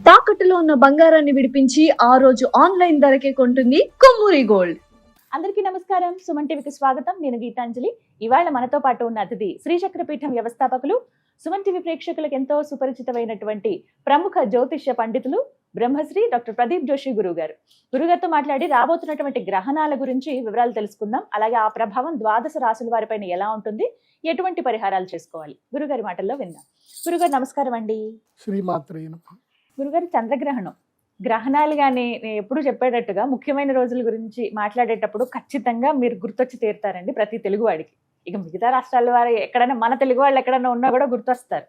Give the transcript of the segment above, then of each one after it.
తాకట్టులో ఉన్న బంగారాన్ని విడిపించి ఆ రోజు ఆన్లైన్ ధరకే కొంటుంది కొమ్మూరి గోల్డ్. అందరికీ నమస్కారం. సుమన్ టీవీకి స్వాగతం. నేను గీతాంజలి. ఇవాళ మనతో పాటు ఉన్న అతిథి శ్రీచక్రపీఠం వ్యవస్థాపకులు, సుమన్ టీవీ ప్రేక్షకులకు ఎంతో సుపరిచితమైనటువంటి ప్రముఖ జ్యోతిష్య పండితులు బ్రహ్మశ్రీ డాక్టర్ ప్రదీప్ జోషి గురువు గారు. గురుగారితో మాట్లాడి రాబోతున్నటువంటి గ్రహణాల గురించి వివరాలు తెలుసుకుందాం. అలాగే ఆ ప్రభావం ద్వాదశ రాశుల వారిపైన ఎలా ఉంటుంది, ఎటువంటి పరిహారాలు చేసుకోవాలి, గురుగారి మాటల్లో విందాం. గురుగారు నమస్కారం అండి. శ్రీమాత్రే నమః. గురుగారు, చంద్రగ్రహణం, గ్రహణాలు కానీ నేను ఎప్పుడు చెప్పేటట్టుగా ముఖ్యమైన రోజుల గురించి మాట్లాడేటప్పుడు ఖచ్చితంగా మీరు గుర్తొచ్చి తీరుతారండి ప్రతి తెలుగువాడికి. ఇక మిగతా రాష్ట్రాల వారు ఎక్కడైనా, మన తెలుగు వాళ్ళు ఎక్కడైనా ఉన్నా కూడా గుర్తొస్తారు.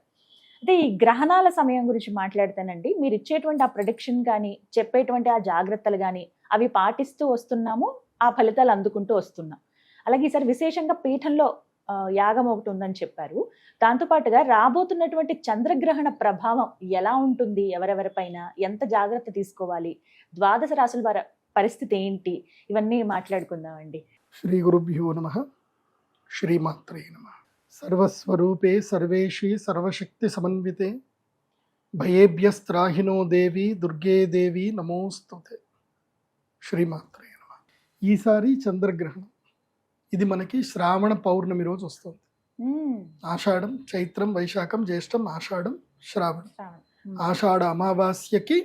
అంటే ఈ గ్రహణాల సమయం గురించి మాట్లాడితేనండి, మీరు ఇచ్చేటువంటి ఆ ప్రొడిక్షన్ కానీ, చెప్పేటువంటి ఆ జాగ్రత్తలు కానీ, అవి పాటిస్తూ వస్తున్నాము, ఆ ఫలితాలు అందుకుంటూ వస్తున్నాం. అలాగే ఈసారి విశేషంగా పీఠంలో యాగం ఒకటి ఉందని చెప్పారు. దాంతోపాటుగా రాబోతున్నటువంటి చంద్రగ్రహణ ప్రభావం ఎలా ఉంటుంది, ఎవరెవరిపైన ఎంత జాగ్రత్త తీసుకోవాలి, ద్వాదశ రాశుల వారి పరిస్థితి ఏంటి, ఇవన్నీ మాట్లాడుకుందామండి. శ్రీ గురుభ్యో నమః. శ్రీమాత్రే నమః. సర్వస్వరూపే సర్వేషి సర్వశక్తి సమన్వితే భయేభ్యస్త్రాహినో దేవి దుర్గే దేవి నమోస్తుతే. శ్రీమాత్రే నమః. ఈసారి చంద్రగ్రహణం ఇది మనకి శ్రావణ పౌర్ణమి రోజు వస్తుంది. ఆషాఢం, చైత్రం, వైశాఖం, జ్యేష్టం, ఆషాఢం, శ్రావణం. ఆషాఢ అమావాస్యకి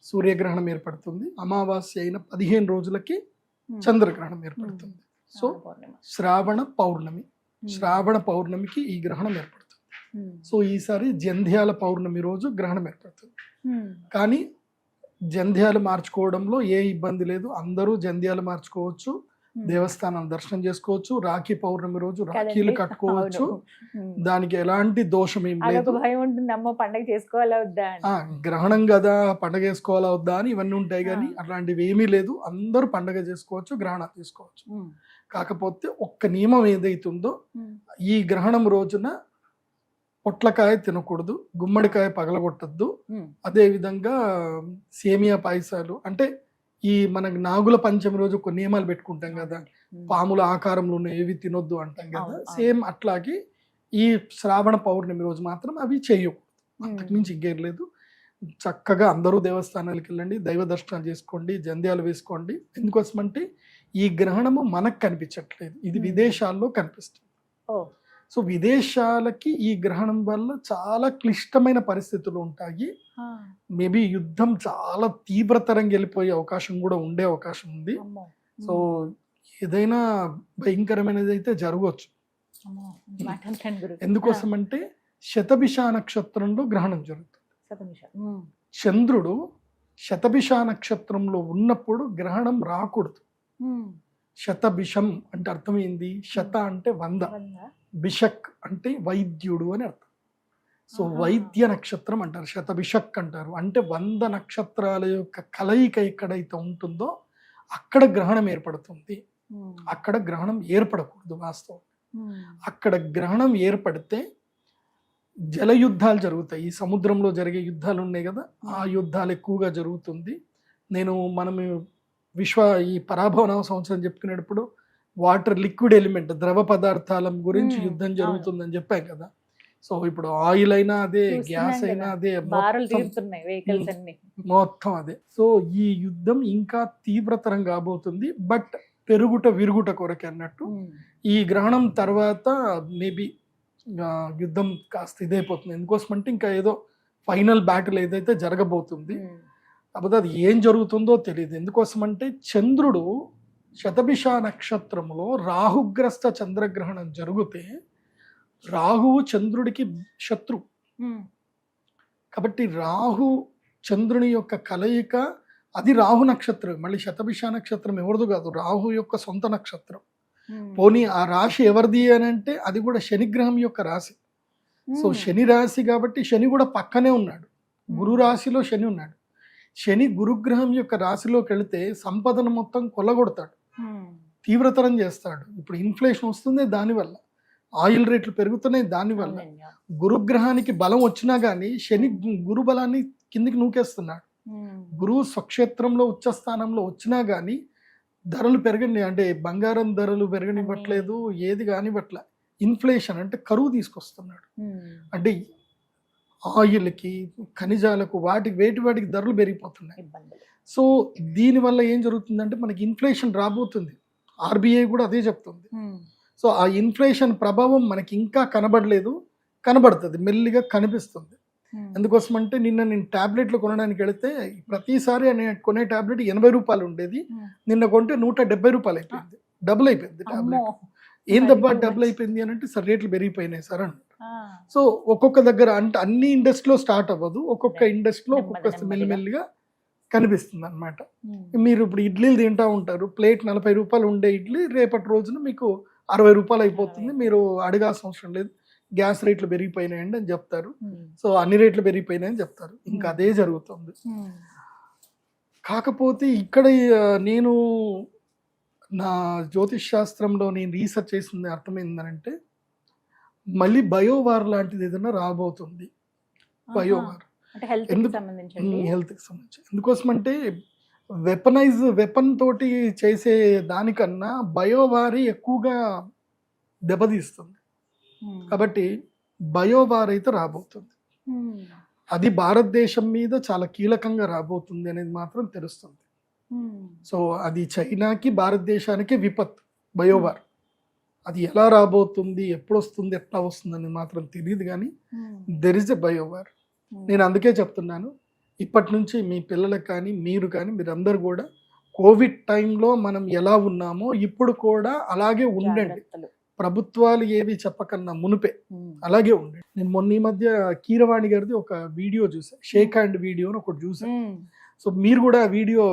సూర్యగ్రహణం ఏర్పడుతుంది. అమావాస్య అయిన 15 రోజులకి చంద్రగ్రహణం ఏర్పడుతుంది. సో శ్రావణ పౌర్ణమి, శ్రావణ పౌర్ణమికి ఈ గ్రహణం ఏర్పడుతుంది. సో ఈసారి జంధ్యాల పౌర్ణమి రోజు గ్రహణం ఏర్పడుతుంది. కానీ జంధ్యాలు మార్చుకోవడంలో ఏ ఇబ్బంది లేదు. అందరూ జంధ్యాలు మార్చుకోవచ్చు, దేవస్థానం దర్శనం చేసుకోవచ్చు, రాఖీ పౌర్ణమి రోజు రాఖీలు కట్టుకోవచ్చు. దానికి ఎలాంటి దోషం ఏం లేదు. భయం ఉంటుంది, అమ్మ పండగ చేసుకోవాలా వద్దా, గ్రహణం కదా పండగ చేసుకోవాలా వద్దా అని ఇవన్నీ ఉంటాయి. కానీ అట్లాంటివి ఏమీ లేదు. అందరూ పండగ చేసుకోవచ్చు, గ్రహణం తీసుకోవచ్చు. కాకపోతే ఒక్క నియమం ఏదైతుందో, ఈ గ్రహణం రోజున పొట్లకాయ తినకూడదు, గుమ్మడికాయ పగలగొట్టద్దు. అదే విధంగా సేమియా పాయసాలు, అంటే ఈ మనకి నాగుల పంచమి రోజు కొన్ని నియమాలు పెట్టుకుంటాం కదా, పాముల ఆకారంలో ఉన్న ఏవి తినొద్దు అంటాం కదా, సేమ్ అట్లాగే ఈ శ్రావణ పౌర్ణమి రోజు మాత్రం అవి చేయకూడదు. అంతకుమించి ఇంకేం లేదు. చక్కగా అందరూ దేవస్థానాలకు వెళ్ళండి, దైవ దర్శనాలు చేసుకోండి, జంధ్యాలు వేసుకోండి. ఎందుకోసమంటే ఈ గ్రహణము మనకు కనిపించట్లేదు, ఇది విదేశాల్లో కనిపిస్తుంది. సో విదేశాలకి ఈ గ్రహణం వల్ల చాలా క్లిష్టమైన పరిస్థితులు ఉంటాయి. మేబీ యుద్ధం చాలా తీవ్రతరంగా వెళ్ళిపోయే అవకాశం కూడా ఉండే అవకాశం ఉంది. సో ఏదైనా భయంకరమైనది అయితే జరగవచ్చు. ఎందుకోసం అంటే శతభిష నక్షత్రంలో గ్రహణం జరుగుతుంది. చంద్రుడు శతభిష నక్షత్రంలో ఉన్నప్పుడు గ్రహణం రాకూడదు. శతభిషం అంటే అర్థమైంది, శత అంటే 100, బిషక్ అంటే వైద్యుడు అని అర్థం. సో వైద్య నక్షత్రం అంటారు, శతభిషక్ అంటారు. అంటే 100 నక్షత్రాల యొక్క కలయిక ఎక్కడైతే ఉంటుందో అక్కడ గ్రహణం ఏర్పడుతుంది. అక్కడ గ్రహణం ఏర్పడకూడదు వాస్తవం. అక్కడ గ్రహణం ఏర్పడితే జల యుద్ధాలు జరుగుతాయి. ఈ సముద్రంలో జరిగే యుద్ధాలు ఉన్నాయి కదా, ఆ యుద్ధాలు ఎక్కువగా జరుగుతుంది. మనం ఈ పరాభవన సంవత్సరం చెప్పుకునేటప్పుడు వాటర్ లిక్విడ్ ఎలిమెంట్, ద్రవ పదార్థాల గురించి యుద్ధం జరుగుతుందని చెప్పాం కదా. సో ఇప్పుడు ఆయిల్ అయినా అదే, గ్యాస్ అయినా అదే, మొత్తం అదే. సో ఈ యుద్ధం ఇంకా తీవ్రతరం కాబోతుంది. బట్ పెరుగుట విరుగుట కొరకే అన్నట్టు ఈ గ్రహణం తర్వాత మేబీ యుద్ధం కాస్త ఇదైపోతుంది. ఎందుకోసమంటే ఇంకా ఏదో ఫైనల్ బ్యాటిల్ ఏదైతే జరగబోతుంది, కాకపోతే అది ఏం జరుగుతుందో తెలియదు. ఎందుకోసమంటే చంద్రుడు శతభిష నక్షత్రంలో రాహుగ్రస్త చంద్రగ్రహణం జరిగితే రాహువు చంద్రుడికి శత్రు. కాబట్టి రాహు చంద్రుని యొక్క కలయిక, అది రాహు నక్షత్రం. మళ్ళీ శతభిష నక్షత్రం ఎవరిది కాదు, రాహు యొక్క సొంత నక్షత్రం. పోనీ ఆ రాశి ఎవరిది అని అంటే అది కూడా శనిగ్రహం యొక్క రాశి. సో శని రాశి కాబట్టి శని కూడా పక్కనే ఉన్నాడు, గురు రాశిలో శని ఉన్నాడు. శని గురుగ్రహం యొక్క రాశిలోకి వెళితే సంపదను మొత్తం కొల్లగొడతాడు, తీవ్రతరం చేస్తాడు. ఇప్పుడు ఇన్ఫ్లేషన్ వస్తుంది దానివల్ల, ఆయిల్ రేట్లు పెరుగుతున్నాయి దానివల్ల. గురుగ్రహానికి బలం వచ్చినా కానీ శని గురు బలాన్ని కిందికి నూకేస్తున్నాడు. గురువు స్వక్షేత్రంలో ఉచ్చస్థానంలో వచ్చినా కానీ ధరలు పెరగని, అంటే బంగారం ధరలు పెరగనివ్వట్లేదు, ఏది కానివ్వట్లే. ఇన్ఫ్లేషన్ అంటే కరువు తీసుకొస్తున్నాడు. అంటే ఆయిల్కి, ఖనిజాలకు, వాటికి ధరలు పెరిగిపోతున్నాయి. ఇబ్బందులు. సో దీనివల్ల ఏం జరుగుతుందంటే మనకి ఇన్ఫ్లేషన్ రాబోతుంది. ఆర్బీఐ కూడా అదే చెప్తుంది. సో ఆ ఇన్ఫ్లేషన్ ప్రభావం మనకి ఇంకా కనబడలేదు, కనబడుతుంది, మెల్లిగా కనిపిస్తుంది. ఎందుకోసం అంటే నిన్న నేను ట్యాబ్లెట్లు కొనడానికి వెళితే ప్రతిసారి కొనే ట్యాబ్లెట్ 80 రూపాయలు ఉండేది, నిన్న కొంటే 170 రూపాయలు అయిపోయింది, డబుల్ అయిపోయింది ట్యాబ్లెట్. ఏందబ్బా డబుల్ అయిపోయింది అని అంటే సార్ రేట్లు పెరిగిపోయినాయి సార్ అంట. సో ఒక్కొక్క దగ్గర అంటే అన్ని ఇండస్ట్రీలో స్టార్ట్ అవ్వదు, ఒక్కొక్క ఇండస్ట్రీలో ఒక్కొక్క మెల్లిమెల్లిగా కనిపిస్తుంది అనమాట. మీరు ఇప్పుడు ఇడ్లీలు తింటా ఉంటారు, ప్లేట్ 40 రూపాయలు ఉండే ఇడ్లీ రేపటి రోజున మీకు 60 రూపాయలు అయిపోతుంది, మీరు అడగాల్సిన అవసరం లేదు, గ్యాస్ రేట్లు పెరిగిపోయినాయండి అని చెప్తారు. సో అన్ని రేట్లు పెరిగిపోయినాయని చెప్తారు. ఇంకా అదే జరుగుతుంది. కాకపోతే ఇక్కడ నేను నా జ్యోతిష్ శాస్త్రంలో నేను రీసెర్చ్ చేసింది అర్థమైందనంటే మళ్ళీ బయోవార్ లాంటిది ఏదైనా రాబోతుంది. బయోవార్ హెల్త్కి సంబంధించి ఎందుకోసం అంటే వెపన్ తోటి చేసే దానికన్నా బయోవార్ ఎక్కువగా దెబ్బతీస్తుంది. కాబట్టి బయోవార్ అయితే రాబోతుంది. అది భారతదేశం మీద చాలా కీలకంగా రాబోతుంది అనేది మాత్రం తెలుస్తుంది. సో అది చైనాకి భారతదేశానికి విపత్తు బయోవార్. అది ఎలా రాబోతుంది, ఎప్పుడు వస్తుంది, ఎట్లా వస్తుంది అనేది మాత్రం తెలియదు, కానీ దెర్ ఇస్ ఎ బయోవార్. నేను అందుకే చెప్తున్నాను, ఇప్పటి నుంచి మీ పిల్లలకు కానీ మీరు కానీ మీరందరూ కూడా కోవిడ్ టైంలో మనం ఎలా ఉన్నామో ఇప్పుడు కూడా అలాగే ఉండండి. ప్రభుత్వాలు ఏవి చెప్పకన్నా మునిపే అలాగే ఉండండి. నేను మొన్న ఈ మధ్య కీరవాణి గారిది ఒక వీడియో చూసాను, షేక్ హ్యాండ్ వీడియో అని ఒకటి చూసాను. సో మీరు కూడా ఆ వీడియో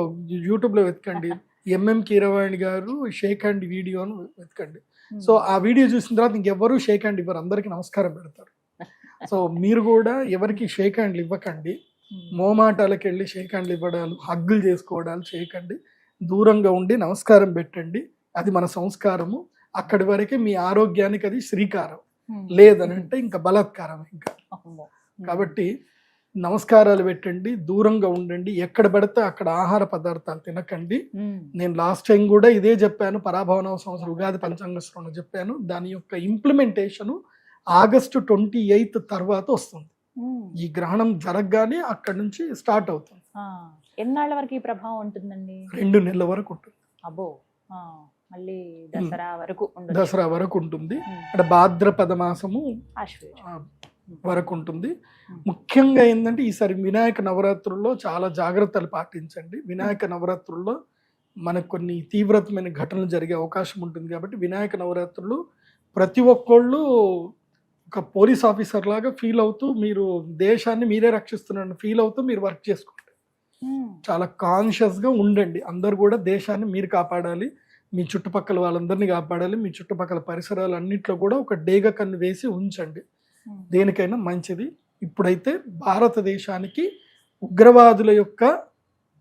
యూట్యూబ్లో వెతకండి, ఎంఎం కీరవాణి గారు షేక్ హ్యాండ్ వీడియోను వెతకండి. సో ఆ వీడియో చూసిన తర్వాత ఇంకెవ్వరూ షేక్ హ్యాండ్ ఇవ్వరు, అందరికీ నమస్కారం పెడతారు. సో మీరు కూడా ఎవరికి షేక్ హ్యాండ్లు ఇవ్వకండి, మోమాటాలకు వెళ్ళి షేక్ హ్యాండ్లు ఇవ్వడాలు, హగ్గులు చేసుకోవడాలు చేయకండి. దూరంగా ఉండి నమస్కారం పెట్టండి, అది మన సంస్కారము. అక్కడి వరకే మీ ఆరోగ్యానికి అది శ్రీకారం, లేదనంటే ఇంకా బలాత్కారం ఇంకా. కాబట్టి నమస్కారాలు పెట్టండి, దూరంగా ఉండండి, ఎక్కడ పడితే అక్కడ ఆహార పదార్థాలు తినకండి. నేను లాస్ట్ టైం కూడా ఇదే చెప్పాను, పరాభవనవ సంవత్సరం ఉగాది పంచాంగ శ్రవణ చెప్పాను. దాని యొక్క ఇంప్లిమెంటేషన్ ఆగస్టు 28 తర్వాత వస్తుంది. ఈ గ్రహణం జరగగానే అక్కడి నుంచి స్టార్ట్ అవుతుంది. ఎన్నాళ్ళ వరకు ఈ ప్రభావం ఉంటుందండి? 2 నెలల వరకు ఉంటుంది. అబ్బో, మళ్ళీ దసరా వరకు ఉంటుంది. అంటే భాద్రపద మాసము వరకు ఉంటుంది. ముఖ్యంగా ఏంటంటే ఈసారి వినాయక నవరాత్రుల్లో చాలా జాగ్రత్తలు పాటించండి. వినాయక నవరాత్రుల్లో మనకు కొన్ని తీవ్రతమైన ఘటనలు జరిగే అవకాశం ఉంటుంది. కాబట్టి వినాయక నవరాత్రులు ప్రతి ఒక్కళ్ళు ఒక పోలీస్ ఆఫీసర్ లాగా ఫీల్ అవుతూ, మీరు దేశాన్ని మీరే రక్షిస్తున్న ఫీల్ అవుతూ మీరు వర్క్ చేసుకోండి. చాలా కాన్షియస్గా ఉండండి. అందరు కూడా దేశాన్ని మీరు కాపాడాలి, మీ చుట్టుపక్కల వాళ్ళందరినీ కాపాడాలి, మీ చుట్టుపక్కల పరిసరాలు అన్నింటిలో కూడా ఒక డేగ కన్ను వేసి ఉంచండి, దేనికైనా మంచిది. ఇప్పుడైతే భారతదేశానికి ఉగ్రవాదుల యొక్క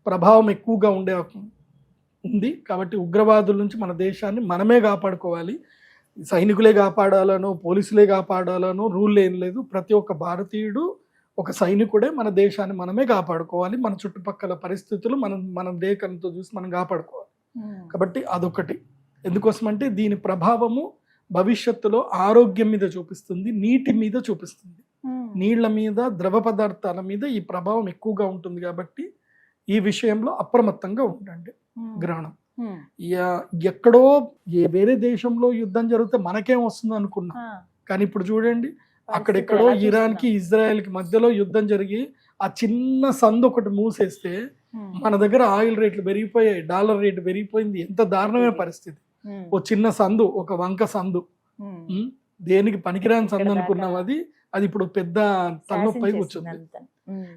ప్రభావం ఎక్కువగా ఉంది. కాబట్టి ఉగ్రవాదుల నుంచి మన దేశాన్ని మనమే కాపాడుకోవాలి. సైనికులే కాపాడాలనో పోలీసులే కాపాడాలనో రూల్ ఏం లేదు. ప్రతి ఒక్క భారతీయుడు ఒక సైనికుడే. మన దేశాన్ని మనమే కాపాడుకోవాలి. మన చుట్టుపక్కల పరిస్థితులు మన దేశంతో చూసి మనం కాపాడుకోవాలి. కాబట్టి అదొకటి. ఎందుకోసం అంటే దీని ప్రభావము భవిష్యత్తులో ఆరోగ్యం మీద చూపిస్తుంది, నీటి మీద చూపిస్తుంది, నీళ్ల మీద, ద్రవ పదార్థాల మీద ఈ ప్రభావం ఎక్కువగా ఉంటుంది. కాబట్టి ఈ విషయంలో అప్రమత్తంగా ఉండండి. గ్రహణం ఎక్కడో వేరే దేశంలో యుద్ధం జరిగితే మనకేం వస్తుంది అనుకున్నాం, కానీ ఇప్పుడు చూడండి అక్కడెక్కడో ఇరాన్కి ఇజ్రాయెల్కి మధ్యలో యుద్ధం జరిగి ఆ చిన్న సందు ఒకటి మూసేస్తే మన దగ్గర ఆయిల్ రేట్లు పెరిగిపోయాయి, డాలర్ రేటు పెరిగిపోయింది. ఎంత దారుణమైన పరిస్థితి. ఓ చిన్న సందు, ఒక వంక సందు, దేనికి పనికిరాని సందు అనుకున్నాం, అది ఇప్పుడు పెద్ద తలనొప్పి కూర్చుంది.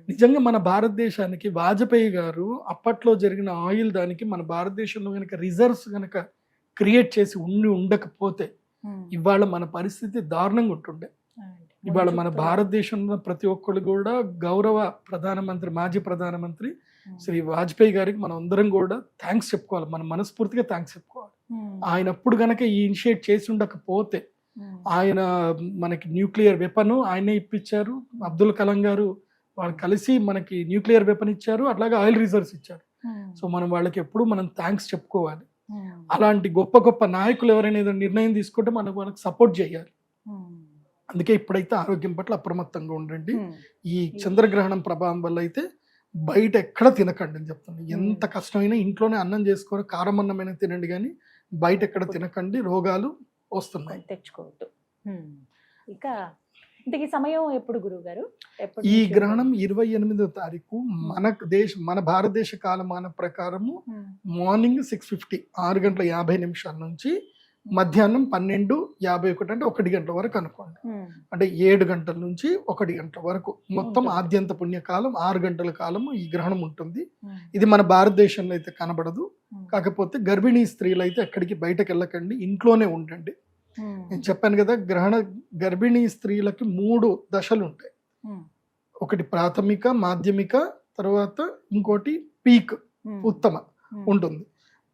నిజంగా మన భారతదేశానికి వాజ్పేయి గారు అప్పట్లో జరిగిన ఆయిల్ దానికి మన భారతదేశంలో కనుక రిజర్వ్స్ కనుక క్రియేట్ చేసి ఉండకపోతే ఇవాళ మన పరిస్థితి దారుణంగా ఉంటుండే. ఇవాళ మన భారతదేశంలో ప్రతి ఒక్కళ్ళు కూడా గౌరవ ప్రధానమంత్రి, మాజీ ప్రధానమంత్రి శ్రీ వాజ్పేయి గారికి మనం అందరం కూడా థ్యాంక్స్ చెప్పుకోవాలి, మన మనస్ఫూర్తిగా థ్యాంక్స్ చెప్పుకోవాలి. ఆయన అప్పుడు కనుక ఈ ఇనిషియేట్ చేసి ఉండకపోతే, ఆయన మనకి న్యూక్లియర్ వెపన్ ఆయనే ఇప్పించారు, అబ్దుల్ కలాం గారు వాళ్ళు కలిసి మనకి న్యూక్లియర్ వెపన్ ఇచ్చారు, అట్లాగే ఆయిల్ రిజర్వ్స్ ఇచ్చారు. సో మనం వాళ్ళకి ఎప్పుడు మనం థ్యాంక్స్ చెప్పుకోవాలి. అలాంటి గొప్ప గొప్ప నాయకులు ఎవరైనా ఏదైనా నిర్ణయం తీసుకుంటే మనం వాళ్ళకి సపోర్ట్ చేయాలి. అందుకే ఇప్పుడైతే ఆరోగ్యం పట్ల అప్రమత్తంగా ఉండండి. ఈ చంద్రగ్రహణం ప్రభావం వల్ల అయితే బయట ఎక్కడ తినకండి అని చెప్తాను. ఎంత కష్టమైనా ఇంట్లోనే అన్నం చేసుకొని కారం అన్నమైనా తినండి, కానీ బయట ఎక్కడ తినకండి, రోగాలు వస్తున్నాయి. తెచ్చుకోవద్దు. ఇక ఇంతకీ సమయం ఎప్పుడు గురువు గారు? ఈ గ్రహణం 28వ తారీఖు మన భారతదేశ కాలమాన ప్రకారము మార్నింగ్ 6:50 6:50 నుంచి మధ్యాహ్నం 12:51 అంటే 1 గంటల వరకు అనుకోండి. అంటే 7 గంటల నుంచి 1 గంట వరకు మొత్తం ఆద్యంత పుణ్యకాలం 6 గంటల కాలము ఈ గ్రహణం ఉంటుంది. ఇది మన భారతదేశంలో అయితే కనబడదు. కాకపోతే గర్భిణీ స్త్రీలు అయితే ఎక్కడికి బయటకు వెళ్ళకండి, ఇంట్లోనే ఉండండి. నేను చెప్పాను కదా, గర్భిణీ స్త్రీలకి 3 దశలు ఉంటాయి. ఒకటి ప్రాథమిక, మాధ్యమిక, తర్వాత ఇంకోటి పీక్ ఉత్తమ ఉంటుంది.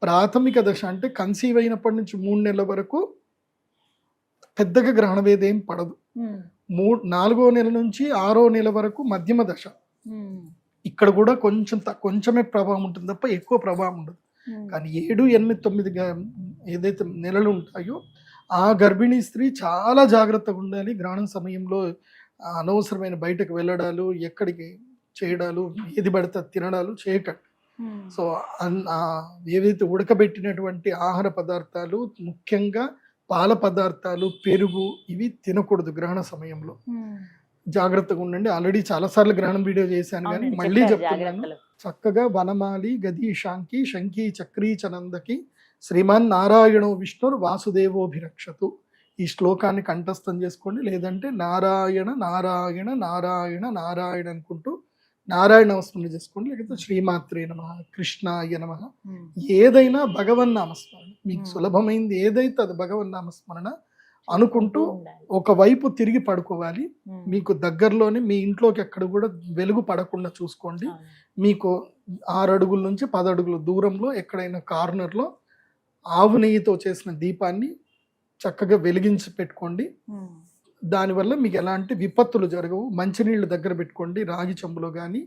ప్రాథమిక దశ అంటే కన్సీవ్ అయినప్పటి నుంచి 3 నెలల వరకు పెద్దగా గ్రహణ వేద ఏం పడదు. 4వ నెల నుంచి 6వ నెల వరకు మధ్యమ దశ. ఇక్కడ కూడా కొంచెమే ప్రభావం ఉంటుంది తప్ప ఎక్కువ ప్రభావం ఉండదు. కానీ 7, 8, 9 ఏదైతే నెలలు ఉంటాయో ఆ గర్భిణీ స్త్రీ చాలా జాగ్రత్తగా ఉండాలి. గ్రహణం సమయంలో అనవసరమైన బయటకు వెళ్ళడాలు, ఎక్కడికి చేయడాలు, ఏది పడితే తినడాలు చేయకండి. సో ఏవైతే ఉడకబెట్టినటువంటి ఆహార పదార్థాలు, ముఖ్యంగా పాల పదార్థాలు, పెరుగు, ఇవి తినకూడదు గ్రహణ సమయంలో. జాగ్రత్తగా ఉండండి. ఆల్రెడీ చాలాసార్లు గ్రహణం వీడియో చేశాను, కానీ మళ్ళీ చెప్తున్నాను. చక్కగా వనమాలి గదీశాంకి శంఖీ చక్రీ చనందకి శ్రీమాన్ నారాయణో విష్ణుర్ వాసుదేవోభిరక్షతు. ఈ శ్లోకాన్ని కంఠస్థం చేసుకోండి. లేదంటే నారాయణ నారాయణ నారాయణ నారాయణ అనుకుంటూ నారాయణ నామస్మరణ చేసుకోండి. లేకపోతే శ్రీమాత్రే నమః, కృష్ణాయ నమః, ఏదైనా భగవన్ నామస్మరణ మీకు సులభమైంది ఏదైతే అది భగవన్ నామస్మరణ అనుకుంటూ ఒకవైపు తిరిగి పడుకోవాలి. మీకు దగ్గరలోనే మీ ఇంట్లోకి ఎక్కడ కూడా వెలుగు పడకుండా చూసుకోండి. మీకు 6 అడుగుల నుంచి 10 అడుగుల దూరంలో ఎక్కడైనా కార్నర్లో ఆవు నెయ్యితో చేసిన దీపాన్ని చక్కగా వెలిగించి పెట్టుకోండి. దానివల్ల మీకు ఎలాంటి విపత్తులు జరగవు. మంచినీళ్ళు దగ్గర పెట్టుకోండి, రాగి చెంబులో కానీ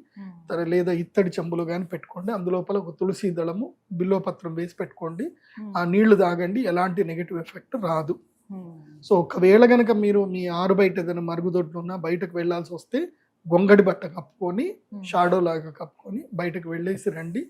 లేదా ఇత్తడి చెంబులో కానీ పెట్టుకోండి. అందులోపల ఒక తులసి దళము, బిల్వపత్రం వేసి పెట్టుకోండి. ఆ నీళ్లు తాగండి, ఎలాంటి నెగిటివ్ ఎఫెక్ట్ రాదు. సో ఒకవేళ కనుక మీరు మీ ఆరు బయట ఏదైనా మరుగుదొడ్లు ఉన్నా బయటకు వెళ్ళాల్సి వస్తే గొంగడి బట్ట కప్పుకొని, షాడో లాగా కప్పుకొని బయటకు వెళ్ళేసి రండి.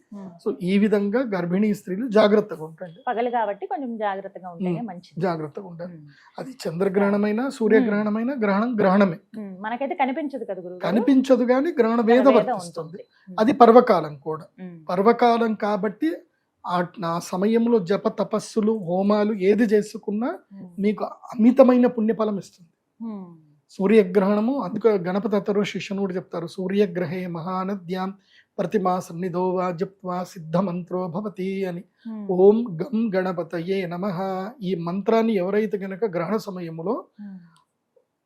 సో ఈ విధంగా గర్భిణీ స్త్రీలు జాగ్రత్తగా ఉంటాయి. పగలు కాబట్టి కొంచెం జాగ్రత్తగా ఉంటేనే మంచిది. జాగ్రత్తగా ఉండాలి. అది చంద్రగ్రహణమైనా సూర్యగ్రహణమైనా గ్రహణమే. మనకైతే కనిపించదు కదా గురువు, కనిపించదు, కానీ గ్రహణ వేద వర్తిస్తుంది. అది పర్వకాలం కూడా. పర్వకాలం కాబట్టి ఆ సమయంలో జప తపస్సులు, హోమాలు ఏది చేసుకున్నా మీకు అమితమైన పుణ్యఫలం ఇస్తుంది. సూర్యగ్రహణము, అందుకు గణపతి అతరు శిష్యుని కూడా చెప్తారు, సూర్యగ్రహే మహానద్యాం ప్రతిమా సన్నిధోవా జప్వా సిద్ధ మంత్రో భవతి అని. ఓం గం గణపతయే నమః. ఈ మంత్రాన్ని ఎవరైతే గనక గ్రహణ సమయంలో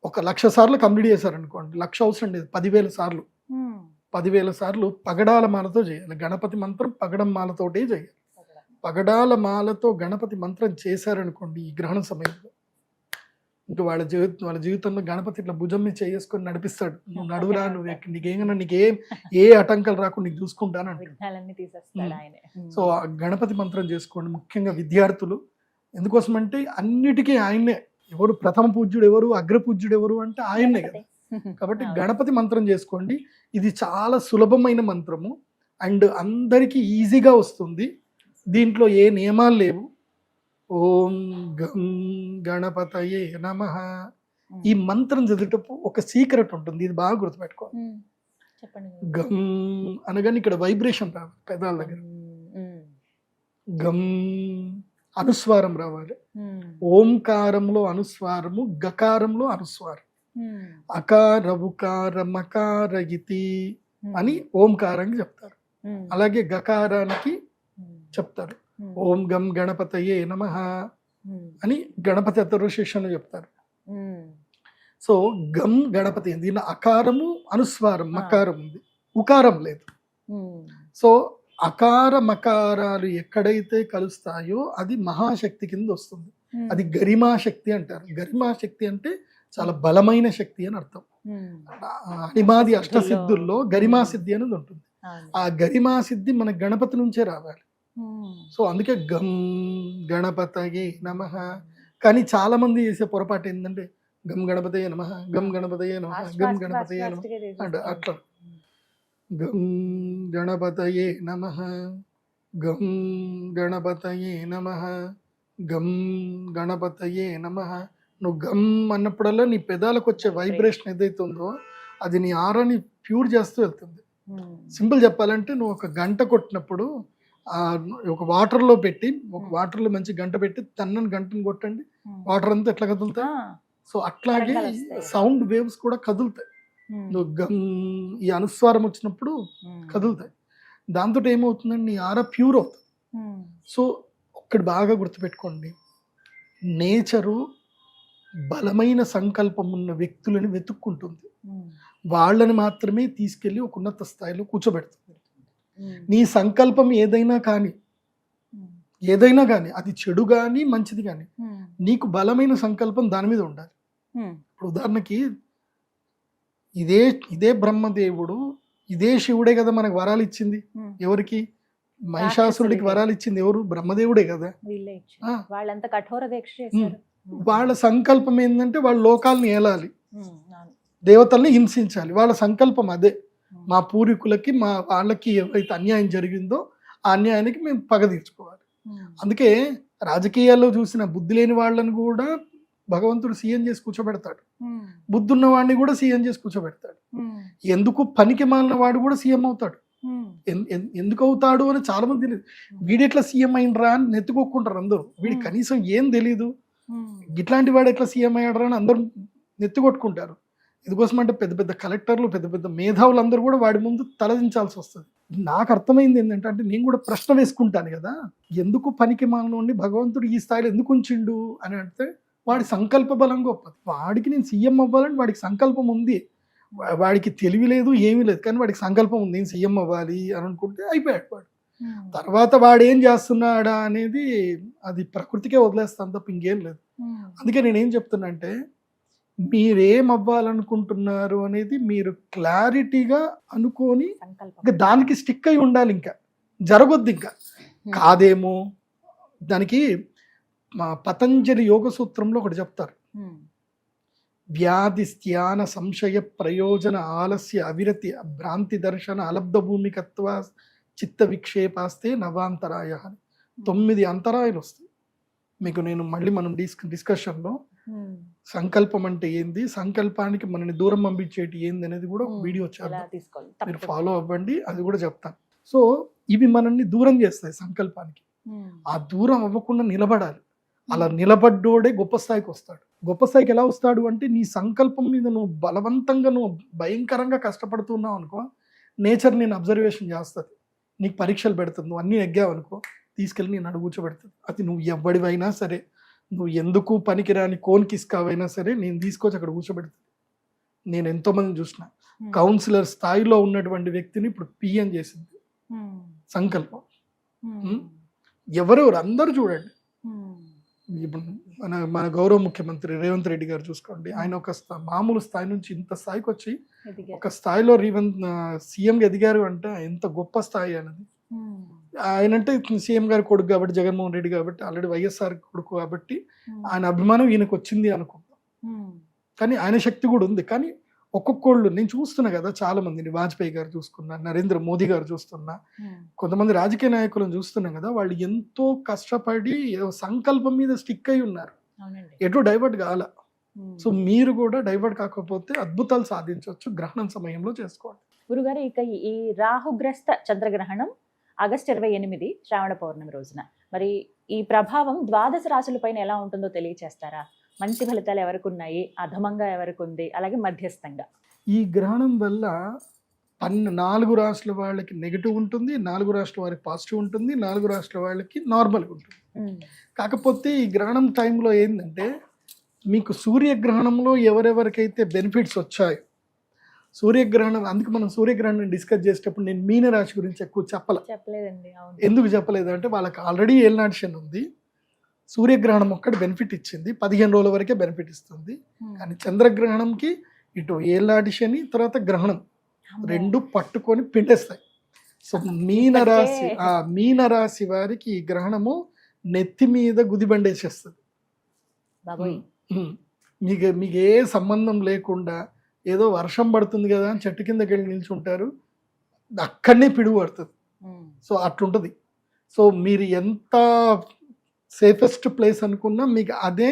1,00,000 సార్లు కంప్లీట్ చేశారనుకోండి, 1,00,000 అవసరం లేదు, 10,000 సార్లు 10,000 సార్లు పగడాల మాలతో చేయాలి. గణపతి మంత్రం పగడం మాలతోటే చేయాలి. పగడాల మాలతో గణపతి మంత్రం చేశారనుకోండి ఈ గ్రహణ సమయంలో, ఇంకా వాళ్ళ జీవితంలో గణపతి ఇట్లా భుజం మీద చేసుకొని నడిపిస్తాడు. నువ్వు నడువురా, నీకేం ఏ ఆటంకాలు రాకుండా నీకు చూసుకుంటాను అంటే. సో ఆ గణపతి మంత్రం చేసుకోండి. ముఖ్యంగా విద్యార్థులు. ఎందుకోసం అంటే అన్నిటికీ ఆయన్నే. ఎవరు ప్రథమ పూజ్యుడు ఎవరు, అగ్ర పూజ్యుడు ఎవరు అంటే ఆయన్నే కదా. కాబట్టి గణపతి మంత్రం చేసుకోండి. ఇది చాలా సులభమైన మంత్రము అండ్ అందరికీ ఈజీగా వస్తుంది. దీంట్లో ఏ నియమాలు లేవు. ఓం గం గణపతయే నమః. ఈ మంత్రం చదివేటప్పుడు ఒక సీక్రెట్ ఉంటుంది, ఇది బాగా గుర్తుపెట్టుకోవాలి. గం అనగానే ఇక్కడ వైబ్రేషన్ రావాలి పెదాల దగ్గర. గం అనుస్వారం రావాలి. ఓంకారంలో అనుస్వారము, గకారంలో అనుస్వారం. అకార ఉకార మకార ఇతి అని ఓంకారానికి చెప్తారు. అలాగే గకారానికి చెప్తారు ఓం గం గణపతయే నమః అని గణపతి అథర్వశీర్షంలో చెప్తారు. సో గం గణపతి, దీనిలో అకారము అనుస్వారం మకారం ఉంది, ఉకారం లేదు. సో అకార మకారాలు ఎక్కడైతే కలుస్తాయో అది మహాశక్తి కింద వస్తుంది. అది గరిమాశక్తి అంటారు. గరిమాశక్తి అంటే చాలా బలమైన శక్తి అని అర్థం. అనిమాది అష్టసిద్ధుల్లో గరిమాసిద్ధి అనేది ఉంటుంది. ఆ గరిమాసిద్ధి మన గణపతి నుంచే రావాలి. సో అందుకే గం గణపతయే నమః. కానీ చాలా మంది చేసే పొరపాటు ఏంటంటే గం గణపతయే నమః, గం గణపతయే నమః, గం గణపతయే నమః అంటే అట్లా. గం గణపతయే నమః, గం గణపతయే నమః, గం గణపతయే నమః. నువ్వు గమ్ అన్నప్పుడల్లా నీ పెదాలకు వచ్చే వైబ్రేషన్ ఏదైతే ఉందో అది నీ ఆరాని ప్యూర్ చేస్తూ వెళ్తుంది. సింపుల్ చెప్పాలంటే నువ్వు ఒక గంట కొట్టినప్పుడు ఒక వాటర్లో పెట్టి ఒక వాటర్లో మంచి గంట పెట్టి తన్నని గంటను కొట్టండి, వాటర్ అంతా ఎట్లా కదులుతాయి. సో అట్లాగే సౌండ్ వేవ్స్ కూడా కదులుతాయి. నువ్వు గమ్ ఈ అనుస్వారం వచ్చినప్పుడు కదులుతాయి. దాంతో ఏమవుతుందండి, నీ ఆరా ప్యూర్ అవుతుంది. సో ఒక్కటి బాగా గుర్తుపెట్టుకోండి, నేచరు బలమైన సంకల్పం ఉన్న వ్యక్తులని వెతుక్కుంటుంది. వాళ్ళని మాత్రమే తీసుకెళ్ళి ఒక ఉన్నత స్థాయిలో కూర్చోబెడుతుంది. నీ సంకల్పం ఏదైనా కానీ అది చెడు కానీ మంచిది కానీ నీకు బలమైన సంకల్పం దాని మీద ఉండాలి. ఇప్పుడు ఉదాహరణకి ఇదే బ్రహ్మదేవుడు, ఇదే శివుడే కదా మనకు వరాలు ఇచ్చింది. ఎవరికి? మహిషాసురుడికి వరాలు ఇచ్చింది ఎవరు? బ్రహ్మదేవుడే కదా. వాళ్ళంత కఠోర దీక్ష చేశారు. వాళ్ళ సంకల్పం ఏంటంటే వాళ్ళ లోకాలను ఏలాలి, దేవతల్ని హింసించాలి. వాళ్ళ సంకల్పం అదే. మా పూర్వీకులకి మా వాళ్ళకి ఎవరైతే అన్యాయం జరిగిందో ఆ అన్యాయానికి మేము పగ తీర్చుకోవాలి. అందుకే రాజకీయాల్లో చూసిన బుద్ధి లేని వాళ్ళని కూడా భగవంతుడు సీఎం చేసి కూర్చోబెడతాడు, బుద్ధి ఉన్న వాడిని కూడా సీఎం చేసి కూర్చోబెడతాడు. ఎందుకు పనికి మాలిన వాడు కూడా సీఎం అవుతాడు. ఎందుకు అవుతాడు అని చాలా మంది తెలియదు. వీడెట్లా సీఎం అయినరా అని నెత్తుకోకుంటారు అందరూ. వీడికి కనీసం ఏం తెలీదు, ఇట్లాంటి వాడు ఎట్లా సీఎం అయ్యాడరా అని అందరూ నెత్తికొట్టుకుంటారు. ఇందుకోసం అంటే పెద్ద పెద్ద కలెక్టర్లు, పెద్ద పెద్ద మేధావులు అందరూ కూడా వాడి ముందు తలదించాల్సి వస్తుంది. నాకు అర్థమైంది ఏంటంటే, అంటే నేను కూడా ప్రశ్న వేసుకుంటాను కదా, ఎందుకు పనికి మాలినోడిని భగవంతుడు ఈ స్థాయిలో ఎందుకు ఉంచిండు అని అంటే వాడి సంకల్ప బలం గొప్పది. వాడికి నేను సీఎం అవ్వాలని వాడికి సంకల్పం ఉంది. వాడికి తెలివి లేదు, ఏమీ లేదు, కానీ వాడికి సంకల్పం ఉంది నేను సీఎం అవ్వాలి అని అనుకుంటే అయిపోయాడు వాడు. తర్వాత వాడు ఏం చేస్తున్నాడా అనేది అది ప్రకృతికే వదిలేస్తాను తప్ప ఇంకేం లేదు. అందుకే నేనేం చెప్తున్నా అంటే, మీరేం అవ్వాలనుకుంటున్నారు అనేది మీరు క్లారిటీగా అనుకొని ఇంకా దానికి స్టిక్ అయి ఉండాలి. ఇంకా జరగొద్దు, ఇంకా కాదేమో. దానికి మా పతంజలి యోగ సూత్రంలో ఒకటి చెప్తారు, వ్యాధి స్థాన సంశయ ప్రయోజన ఆలస్య అవిరతి భ్రాంతి దర్శన అలబ్ధ భూమికత్వ చిత్త విక్షేపాస్తే నవాంతరాయ అని 9 అంతరాయాలు వస్తాయి. మీకు నేను మళ్ళీ మనం డిస్కషన్లో సంకల్పం అంటే ఏంది, సంకల్పానికి మనని దూరం పంపించేటి ఏంది అనేది కూడా ఒక వీడియో చేద్దాం, మీరు ఫాలో అవ్వండి, అది కూడా చెప్తాను. సో ఇవి మనల్ని దూరం చేస్తాయి సంకల్పానికి. ఆ దూరం అవ్వకుండా నిలబడాలి. అలా నిలబడ్డోడే గొప్ప స్థాయికి వస్తాడు. గొప్ప స్థాయికి ఎలా వస్తాడు అంటే, నీ సంకల్పం మీద నువ్వు బలవంతంగా నువ్వు భయంకరంగా కష్టపడుతున్నావు అనుకో, నేచర్ నేను అబ్జర్వేషన్ చేస్తుంది, నీకు పరీక్షలు పెడుతుంది. నువ్వు అన్నీ నెగ్గావు అనుకో, తీసుకెళ్ళి నేను అడుగుచోబెడుతుంది. అది నువ్వు ఎవ్వడివైనా సరే, నువ్వు ఎందుకు పనికిరాని కోన్కిస్కావైనా సరే, నేను తీసుకొచ్చి అక్కడ కూర్చోబెడుతుంది. నేను ఎంతోమంది చూసిన కౌన్సిలర్ స్థాయిలో ఉన్నటువంటి వ్యక్తిని ఇప్పుడు పిఎం చేసింది సంకల్పం. ఎవరెవరు అందరూ చూడండి. ఇప్పుడు మన గౌరవ ముఖ్యమంత్రి రేవంత్ రెడ్డి గారు చూసుకోండి, ఆయన ఒక మామూలు స్థాయి నుంచి ఇంత స్థాయికి వచ్చి ఒక స్థాయిలో సీఎంగా ఎదిగారు అంటే ఎంత గొప్ప స్థాయి అనేది. ఆయన అంటే సీఎం గారి కొడుకు కాబట్టి, జగన్మోహన్ రెడ్డి కాబట్టి, ఆల్రెడీ వైఎస్ఆర్ కొడుకు కాబట్టి ఆయన అభిమానం ఈయనకు వచ్చింది అనుకుందాం. కానీ ఆయన శక్తి కూడా ఉంది. కానీ ఒక్కొక్కళ్ళు నేను చూస్తున్నా కదా, చాలా మందిని వాజ్పేయి గారు చూసుకున్నా, నరేంద్ర మోదీ గారు చూస్తున్నా, కొంతమంది రాజకీయ నాయకులను చూస్తున్నాం కదా, వాళ్ళు ఎంతో కష్టపడి సంకల్పం మీద స్టిక్ అయి ఉన్నారు, ఎటు డైవర్ట్ కాల. సో మీరు కూడా డైవర్ట్ కాకపోతే అద్భుతాలు సాధించవచ్చు. గ్రహణం సమయంలో చేసుకోండి. గురుగారు, ఇక ఈ రాహుగ్రస్త చంద్రగ్రహణం ఆగస్టు 28 శ్రావణ పౌర్ణమి రోజున, మరి ఈ ప్రభావం ద్వాదశ రాశులపైన ఎలా ఉంటుందో తెలియచేస్తారా? మంచి ఫలితాలు ఎవరికి ఉన్నాయి, అధమంగా ఎవరికి ఉంది, అలాగే మధ్యస్థంగా? ఈ గ్రహణం వల్ల 4 రాష్ట్రాల వాళ్ళకి నెగిటివ్ ఉంటుంది, 4 రాష్ట్రాల వారికి పాజిటివ్ ఉంటుంది, 4 రాష్ట్రాల వాళ్ళకి నార్మల్గా ఉంటుంది. కాకపోతే ఈ గ్రహణం టైంలో ఏంటంటే, మీకు సూర్యగ్రహణంలో ఎవరెవరికైతే బెనిఫిట్స్ వచ్చాయో, సూర్యగ్రహణం, అందుకు మనం సూర్యగ్రహణం డిస్కస్ చేసేటప్పుడు నేను మీనరాశి గురించి ఎక్కువ చెప్పలేదండి. ఎందుకు చెప్పలేదు అంటే, వాళ్ళకి ఆల్రెడీ ఏలినాటి శని ఉంది. సూర్యగ్రహణం ఒక్కటి బెనిఫిట్ ఇచ్చింది, 15 రోజుల వరకే బెనిఫిట్ ఇస్తుంది. కానీ చంద్రగ్రహణంకి ఇటు ఏలినాటి శని తర్వాత గ్రహణం 2 పట్టుకొని పిండేస్తాయి. సో మీనరాశి వారికి ఈ గ్రహణము నెత్తి మీద గుదిబండేసేస్తుంది. మీకు ఏ సంబంధం లేకుండా ఏదో వర్షం పడుతుంది కదా అని చెట్టు కిందకి వెళ్ళి నిల్చుంటారు, అక్కడనే పిడుగు పడుతుంది. సో అట్లుంటుంది. సో మీరు ఎంత సేఫెస్ట్ ప్లేస్ అనుకున్నా మీకు అదే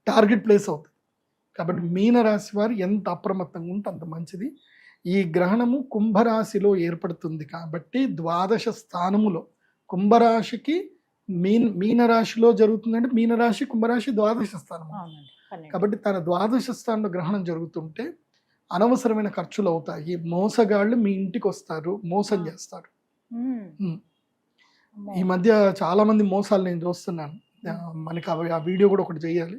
టార్గెట్ ప్లేస్ అవుతుంది. కాబట్టి మీనరాశి వారు ఎంత అప్రమత్తంగా ఉంటే అంత మంచిది. ఈ గ్రహణము కుంభరాశిలో ఏర్పడుతుంది కాబట్టి ద్వాదశ స్థానములో కుంభరాశికి మీనరాశిలో జరుగుతుందంటే మీనరాశి కుంభరాశి ద్వాదశ స్థానం. కాబట్టి తన ద్వాదశ స్థానంలో గ్రహణం జరుగుతుంటే అనవసరమైన ఖర్చులు అవుతాయి. మోసగాళ్ళు మీ ఇంటికి వస్తారు, మోసం చేస్తారు. ఈ మధ్య చాలా మంది మోసాలు నేను చూస్తున్నాను. మనకి ఆ వీడియో కూడా ఒకటి చేయాలి.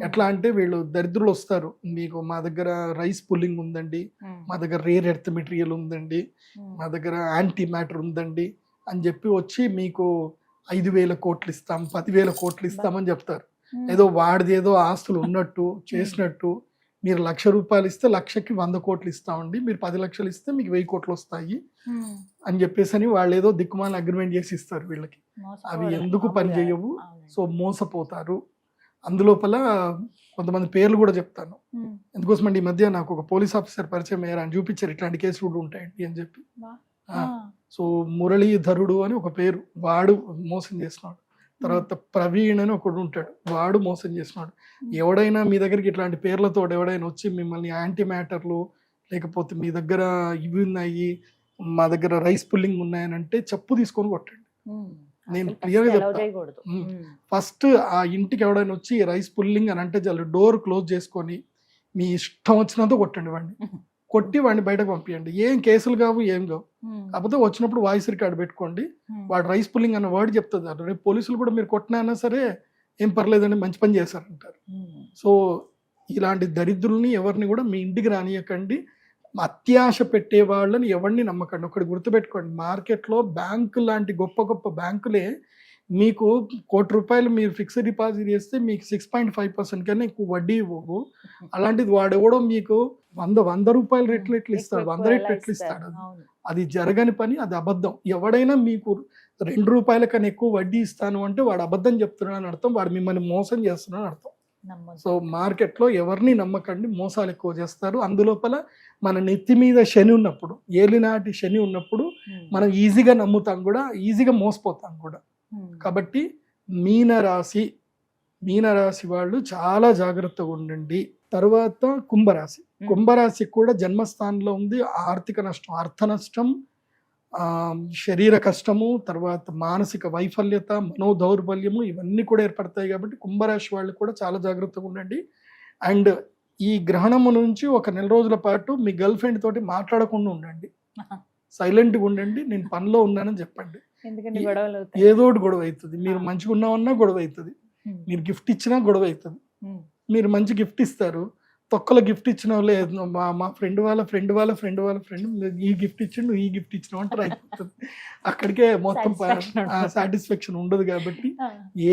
ఎట్లా అంటే వీళ్ళు దరిద్రులు వస్తారు, మీకు మా దగ్గర రైస్ పుల్లింగ్ ఉందండి, మా దగ్గర రేర్ ఎర్త్ మెటీరియల్ ఉందండి, మా దగ్గర యాంటీ మ్యాటర్ ఉందండి అని చెప్పి వచ్చి మీకు 5,000 కోట్లు ఇస్తాం, 10,000 కోట్లు ఇస్తామని చెప్తారు. ఏదో వాడిది ఏదో ఆస్తులు ఉన్నట్టు చేసినట్టు. మీరు 1,00,000 రూపాయలు ఇస్తే 1,00,000కి 100 కోట్లు ఇస్తామండి, మీరు 10 లక్షలు ఇస్తే మీకు 1000 కోట్లు వస్తాయి అని చెప్పేసి అని వాళ్ళు ఏదో దిక్కుమాల అగ్రిమెంట్ చేసి ఇస్తారు వీళ్ళకి. అవి ఎందుకు పని చేయవు. సో మోసపోతారు. అందులోపల కొంతమంది పేర్లు కూడా చెప్తాను ఎందుకోసం అంటే ఈ మధ్య నాకు ఒక పోలీస్ ఆఫీసర్ పరిచయం అయ్యారు, అని చూపించారు ఇట్లాంటి కేసులు కూడా ఉంటాయండి అని చెప్పి. సో మురళీధరుడు అని ఒక పేరు, వాడు మోసం చేస్తున్నాడు. తర్వాత ప్రవీణ్ అని ఒకడు ఉంటాడు, వాడు మోసం చేస్తున్నాడు. ఎవడైనా మీ దగ్గరికి ఇట్లాంటి పేర్లతో ఎవడైనా వచ్చి మిమ్మల్ని యాంటీ మ్యాటర్లు లేకపోతే మీ దగ్గర ఇవి ఉన్నాయి, మా దగ్గర రైస్ పుల్లింగ్ ఉన్నాయని అంటే చెప్పు తీసుకొని కొట్టండి. నేను క్లియర్గా చెప్తాను. ఫస్ట్ ఆ ఇంటికి ఎవడైనా వచ్చి రైస్ పుల్లింగ్ అని అంటే చాలు డోర్ క్లోజ్ చేసుకొని మీ ఇష్టం వచ్చినంత కొట్టండి వాడిని. కొట్టి వాడిని బయటకు పంపించండి. ఏం కేసులు కావు, ఏం కావు. కాకపోతే వచ్చినప్పుడు వాయిస్ రికార్డ్ పెట్టుకోండి. వాడు రైస్ పుల్లింగ్ అన్న వర్డ్ చెప్తుంది. రేపు పోలీసులు కూడా మీరు కొట్టినా సరే ఏం పర్లేదండి, మంచి పని చేశారంటారు. సో ఇలాంటి దరిద్రుల్ని ఎవరిని కూడా మీ ఇంటికి రానియకండి. అత్యాశ పెట్టే వాళ్ళని ఎవరిని నమ్మకండి. ఒకటి గుర్తుపెట్టుకోండి, మార్కెట్లో బ్యాంకు లాంటి గొప్ప గొప్ప బ్యాంకులే మీకు ₹1,00,000 మీరు ఫిక్స్డ్ డిపాజిట్ చేస్తే మీకు 6.5% కన్నా ఎక్కువ వడ్డీ ఇవ్వవు. అలాంటిది వాడెవడో మీకు 100 రూపాయల రెట్లు ఇస్తాడు, 100 రెట్లు ఇస్తాడు. అది జరగని పని, అది అబద్ధం. ఎవడైనా మీకు ₹2 కన్నా ఎక్కువ వడ్డీ ఇస్తాను అంటే వాడు అబద్ధం చెప్తున్నాడు అని అర్థం, వాడు మిమ్మల్ని మోసం చేస్తున్నాడు అని అర్థం. సో మార్కెట్లో ఎవరిని నమ్మకండి, మోసాలు ఎక్కువ చేస్తారు. అందులోపల మన నెత్తి మీద శని ఉన్నప్పుడు, ఏలినాటి శని ఉన్నప్పుడు మనం ఈజీగా నమ్ముతాం కూడా, ఈజీగా మోసపోతాం కూడా. కాబట్టి మీనరాశి వాళ్ళు చాలా జాగ్రత్తగా ఉండండి. తర్వాత కుంభరాశి కూడా జన్మస్థానంలో ఉంది. ఆర్థిక నష్టం, అర్థ నష్టం, శరీర కష్టము, తర్వాత మానసిక వైఫల్యత, మనోదౌర్బల్యము ఇవన్నీ కూడా ఏర్పడతాయి. కాబట్టి కుంభరాశి వాళ్ళు కూడా చాలా జాగ్రత్తగా ఉండండి. అండ్ ఈ గ్రహణము నుంచి ఒక 1 నెల రోజుల పాటు మీ గర్ల్ ఫ్రెండ్ తోటి మాట్లాడకుండా ఉండండి, సైలెంట్గా ఉండండి. నేను పనిలో ఉన్నానని చెప్పండి. ఏదో ఒకటి గొడవ అవుతుంది. మీరు మంచిగా ఉన్నామన్నా గొడవ అవుతుంది, మీరు గిఫ్ట్ ఇచ్చినా గొడవ అవుతుంది. మీరు మంచి గిఫ్ట్ ఇస్తారు, తొక్కలో గిఫ్ట్ ఇచ్చిన వాళ్ళే మా ఫ్రెండ్ వాళ్ళ ఫ్రెండ్ ఈ గిఫ్ట్ ఇచ్చిండు, ఈ గిఫ్ట్ ఇచ్చిన అంటారు, అయిపోతుంది. అక్కడికే మొత్తం సాటిస్ఫాక్షన్ ఉండదు. కాబట్టి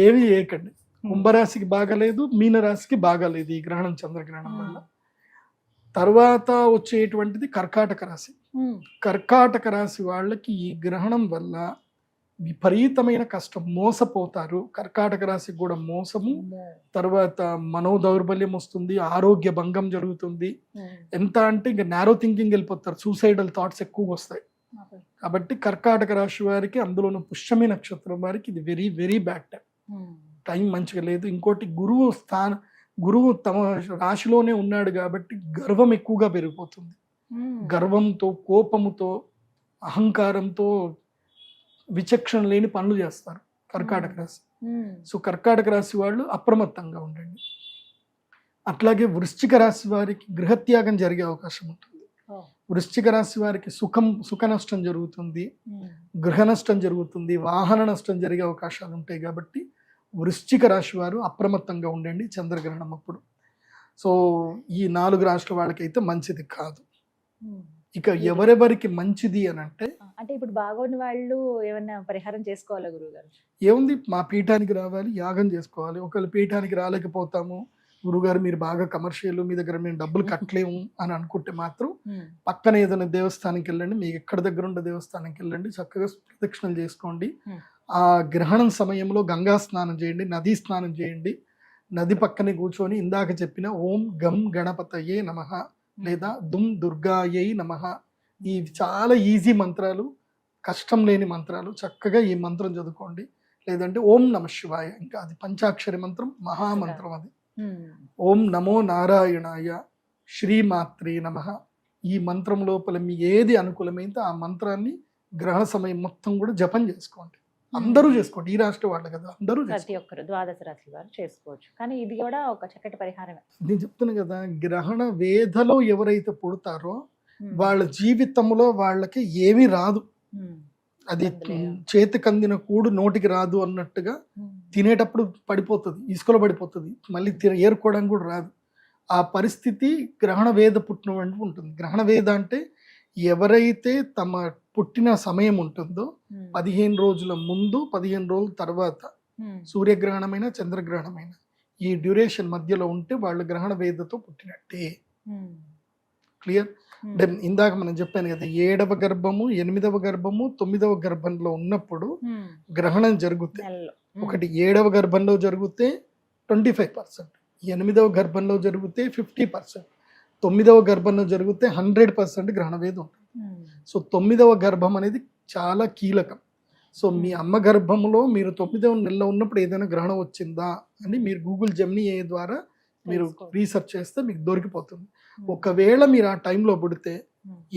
ఏమి చేయకండి. కుంభరాశికి బాగాలేదు, మీనరాశికి బాగాలేదు ఈ గ్రహణం, చంద్రగ్రహణం వల్ల. తర్వాత వచ్చేటువంటిది కర్కాటక రాశి. కర్కాటక రాశి వాళ్ళకి ఈ గ్రహణం వల్ల విపరీతమైన కష్టం, మోసపోతారు. కర్కాటక రాశికి కూడా మోసము, తర్వాత మనోదౌర్బల్యం వస్తుంది, ఆరోగ్య భంగం జరుగుతుంది. ఎంత అంటే ఇంకా నారో థింకింగ్ వెళ్ళిపోతారు, సూసైడల్ థాట్స్ ఎక్కువ వస్తాయి. కాబట్టి కర్కాటక రాశి వారికి, అందులోనూ పుష్యమి నక్షత్రం వారికి ఇది వెరీ వెరీ బ్యాడ్ టైం మంచిగా లేదు. ఇంకోటి గురువు తమ రాశిలోనే ఉన్నాడు కాబట్టి గర్వం ఎక్కువగా పెరిగిపోతుంది. గర్వంతో, కోపముతో, అహంకారంతో విచక్షణ లేని పనులు చేస్తారు కర్కాటక రాశి. సో కర్కాటక రాశి వాళ్ళు అప్రమత్తంగా ఉండండి. అట్లాగే వృశ్చిక రాశి వారికి గృహత్యాగం జరిగే అవకాశం ఉంటుంది. వృశ్చిక రాశి వారికి సుఖ నష్టం జరుగుతుంది, గృహ నష్టం జరుగుతుంది, వాహన నష్టం జరిగే అవకాశాలు ఉంటాయి. కాబట్టి వృశ్చిక రాశి వారు అప్రమత్తంగా ఉండండి చంద్రగ్రహణం అప్పుడు. సో ఈ 4 రాశుల వాళ్ళకైతే మంచిది కాదు. ఇక ఎవరెవరికి మంచిది అని అంటే ఇప్పుడు బాగోని వాళ్ళు ఏమన్నా పరిహారం చేసుకోవాలా గురువుగారు? ఏముంది, మా పీఠానికి రావాలి, యాగం చేసుకోవాలి. ఒకవేళ పీఠానికి రాలేకపోతాము, గురుగారు మీరు బాగా కమర్షియల్, మీ దగ్గర మేము డబ్బులు కట్టలేము అని అనుకుంటే మాత్రం పక్కన ఏదైనా దేవస్థానానికి వెళ్ళండి, మీకు ఎక్కడ దగ్గర ఉండే దేవస్థానానికి వెళ్ళండి, చక్కగా ప్రదక్షిణలు చేసుకోండి. ఆ గ్రహణం సమయంలో గంగా స్నానం చేయండి, నదీ స్నానం చేయండి. నది పక్కనే కూర్చొని ఇందాక చెప్పిన ఓం గం గణపతయే నమః లేదా దుమ్ దుర్గాయై నమః, ఈ చాలా ఈజీ మంత్రాలు, కష్టం లేని మంత్రాలు. చక్కగా ఈ మంత్రం చదువుకోండి. లేదంటే ఓం నమ శివాయ, ఇంకా అది పంచాక్షరి మంత్రం, మహామంత్రం అది. ఓం నమో నారాయణాయ శ్రీమాత్రే నమః. ఈ మంత్రం లోపల మీ ఏది అనుకూలమైతే ఆ మంత్రాన్ని గ్రహణ సమయం మొత్తం కూడా జపం చేసుకోండి. అందరూ చేసుకోండి, ఈ రాష్ట్ర వాళ్ళు కదా, అందరూ ప్రతి ఒక్కరు ద్వాదశ రాశి వారు చేసుకోవచ్చు. కానీ ఇది కూడా ఒక చక్కటి పరిహారమే. నేను చెప్తున్నా కదా, గ్రహణ వేధలో ఎవరైతే పుడతారో వాళ్ళ జీవితంలో వాళ్ళకి ఏమీ రాదు. అది చేతికి అందిన కూడు నోటికి రాదు అన్నట్టుగా తినేటప్పుడు పడిపోతుంది, ఇసుకలో పడిపోతుంది, మళ్ళీ ఏరుకోవడానికి కూడా రాదు. ఆ పరిస్థితి గ్రహణ వేద పుట్టిన వంటి ఉంటుంది. గ్రహణ వేద అంటే ఎవరైతే తమ పుట్టిన సమయం ఉంటుందో 15 రోజుల ముందు 15 రోజుల తర్వాత, సూర్యగ్రహణమైన చంద్రగ్రహణమైన ఈ డ్యూరేషన్ మధ్యలో ఉంటే వాళ్ళు గ్రహణ వేదతో పుట్టినట్టే. క్లియర్? ఇందాక మనం చెప్పాను కదా, 7వ గర్భము 8వ గర్భము 9వ గర్భంలో ఉన్నప్పుడు గ్రహణం జరుగుతే, ఒకటి 7వ గర్భంలో జరిగితే 25%, 8వ గర్భంలో జరిగితే 50%, 9వ గర్భంలో జరిగితే 100% గ్రహణ వేదం ఉంటుంది. సో 9వ గర్భం అనేది చాలా కీలకం. సో మీ అమ్మ గర్భంలో మీరు 9వ నెలలో ఉన్నప్పుడు ఏదైనా గ్రహణం వచ్చిందా అని మీరు గూగుల్ జెమినీ ద్వారా మీరు రీసెర్చ్ చేస్తే మీకు దొరికిపోతుంది. ఒకవేళ మీరు ఆ టైంలో పుడితే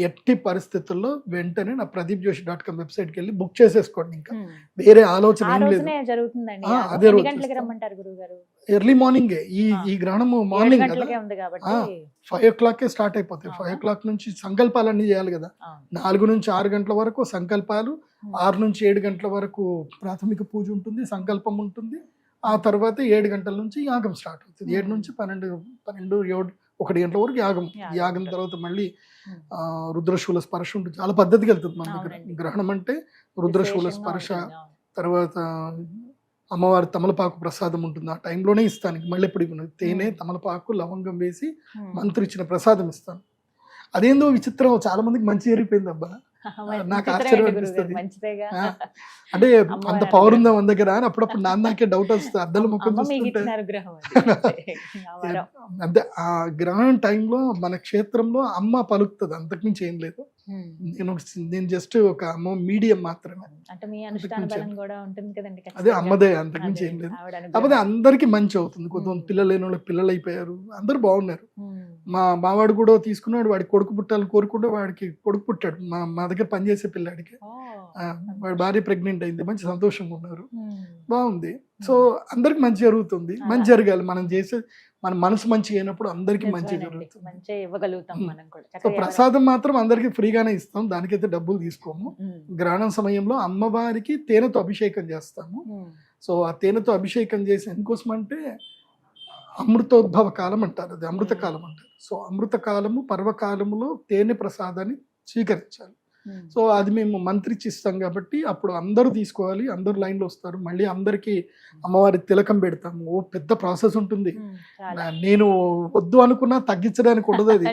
ఎట్టి పరిస్థితుల్లో వెంటనే నా pradeepjoshi.com వెబ్సైట్కి వెళ్ళి బుక్ చేసేసుకోండి. ఇంకా వేరే ఆలోచన ఏం లేదు. అదే రోజు ఎర్లీ మార్నింగ్. ఈ గ్రహణము మార్నింగ్ కదా, 5 o'clock స్టార్ట్ అయిపోతాయి. 5 o'clock నుంచి సంకల్పాలన్నీ చేయాలి కదా. 4 నుంచి 6 గంటల వరకు సంకల్పాలు, 6 నుంచి 7 గంటల వరకు ప్రాథమిక పూజ ఉంటుంది, సంకల్పం ఉంటుంది. ఆ తర్వాత 7 గంటల నుంచి యాగం స్టార్ట్ అవుతుంది. 7 నుంచి 12, 1 గంటల వరకు యాగం. యాగం తర్వాత మళ్ళీ రుద్రశూల స్పర్శ ఉంటుంది. చాలా పద్ధతికి వెళ్తుంది మన దగ్గర. గ్రహణం అంటే రుద్రశూల స్పర్శ, తర్వాత అమ్మవారి తమలపాకు ప్రసాదం ఉంటుంది. ఆ టైంలోనే ఇస్తాను. మళ్ళీ ఎప్పుడు తేనె, తమలపాకు, లవంగం వేసి మంత్రి ఇచ్చిన ప్రసాదం ఇస్తాను. అదేందో విచిత్రం, చాలా మందికి మంచి జరిగిపోయింది అబ్బా, నాకు ఆశ్చర్యం అనిపిస్తుంది. అంటే అంత పవర్ ఉందా మన దగ్గర అని అప్పుడప్పుడు నాకే డౌట్ వస్తుంది. అద్దాల ముఖం చూస్తుంటే అదే ఆ గ్రహణం టైంలో మన క్షేత్రంలో అమ్మ పలుకుతుంది, అంతకుమించి ఏం లేదు. నేను జస్ట్ ఒక మీడియం మాత్రమే. అదే అమ్మదే, అంతకుమించి ఏం లేదు. కాకపోతే అందరికి మంచి అవుతుంది. కొంతమంది పిల్లలు లేని వాళ్ళకి పిల్లలు అయిపోయారు, అందరు బాగున్నారు. మా మావాడు కూడా తీసుకున్నాడు, వాడికి కొడుకు పుట్టాలని కోరుకుంటే వాడికి కొడుకు పుట్టాడు. మా దగ్గర పనిచేసే పిల్లాడికి వాడి భార్య ప్రెగ్నెంట్ అయింది, మంచి సంతోషంగా ఉన్నారు, బాగుంది. సో అందరికి మంచి జరుగుతుంది. మంచి జరగాలి. మనం చేసే మన మనసు మంచిగా అయినప్పుడు అందరికి మంచి జరుగుతుంది. సో ప్రసాదం మాత్రం అందరికి ఫ్రీగానే ఇస్తాం, దానికైతే డబ్బులు తీసుకోము. గ్రహణం సమయంలో అమ్మవారికి తేనెతో అభిషేకం చేస్తాము. సో ఆ తేనెతో అభిషేకం చేసి ఎందుకోసం అంటే అమృతోద్భవ కాలం అంటారు, అది అమృత కాలం అంటారు. సో అమృత కాలము, పర్వకాలములో తేనె ప్రసాదాన్ని స్వీకరించాలి. సో అది మేము మంత్రించి ఇస్తాం కాబట్టి అప్పుడు అందరూ తీసుకోవాలి, అందరూ లైన్లో వస్తారు. మళ్ళీ అందరికీ అమ్మవారి తిలకం పెడతాము. ఓ పెద్ద ప్రాసెస్ ఉంటుంది. నేను వద్దు అనుకున్నా తగ్గించడానికి ఉండదు, అది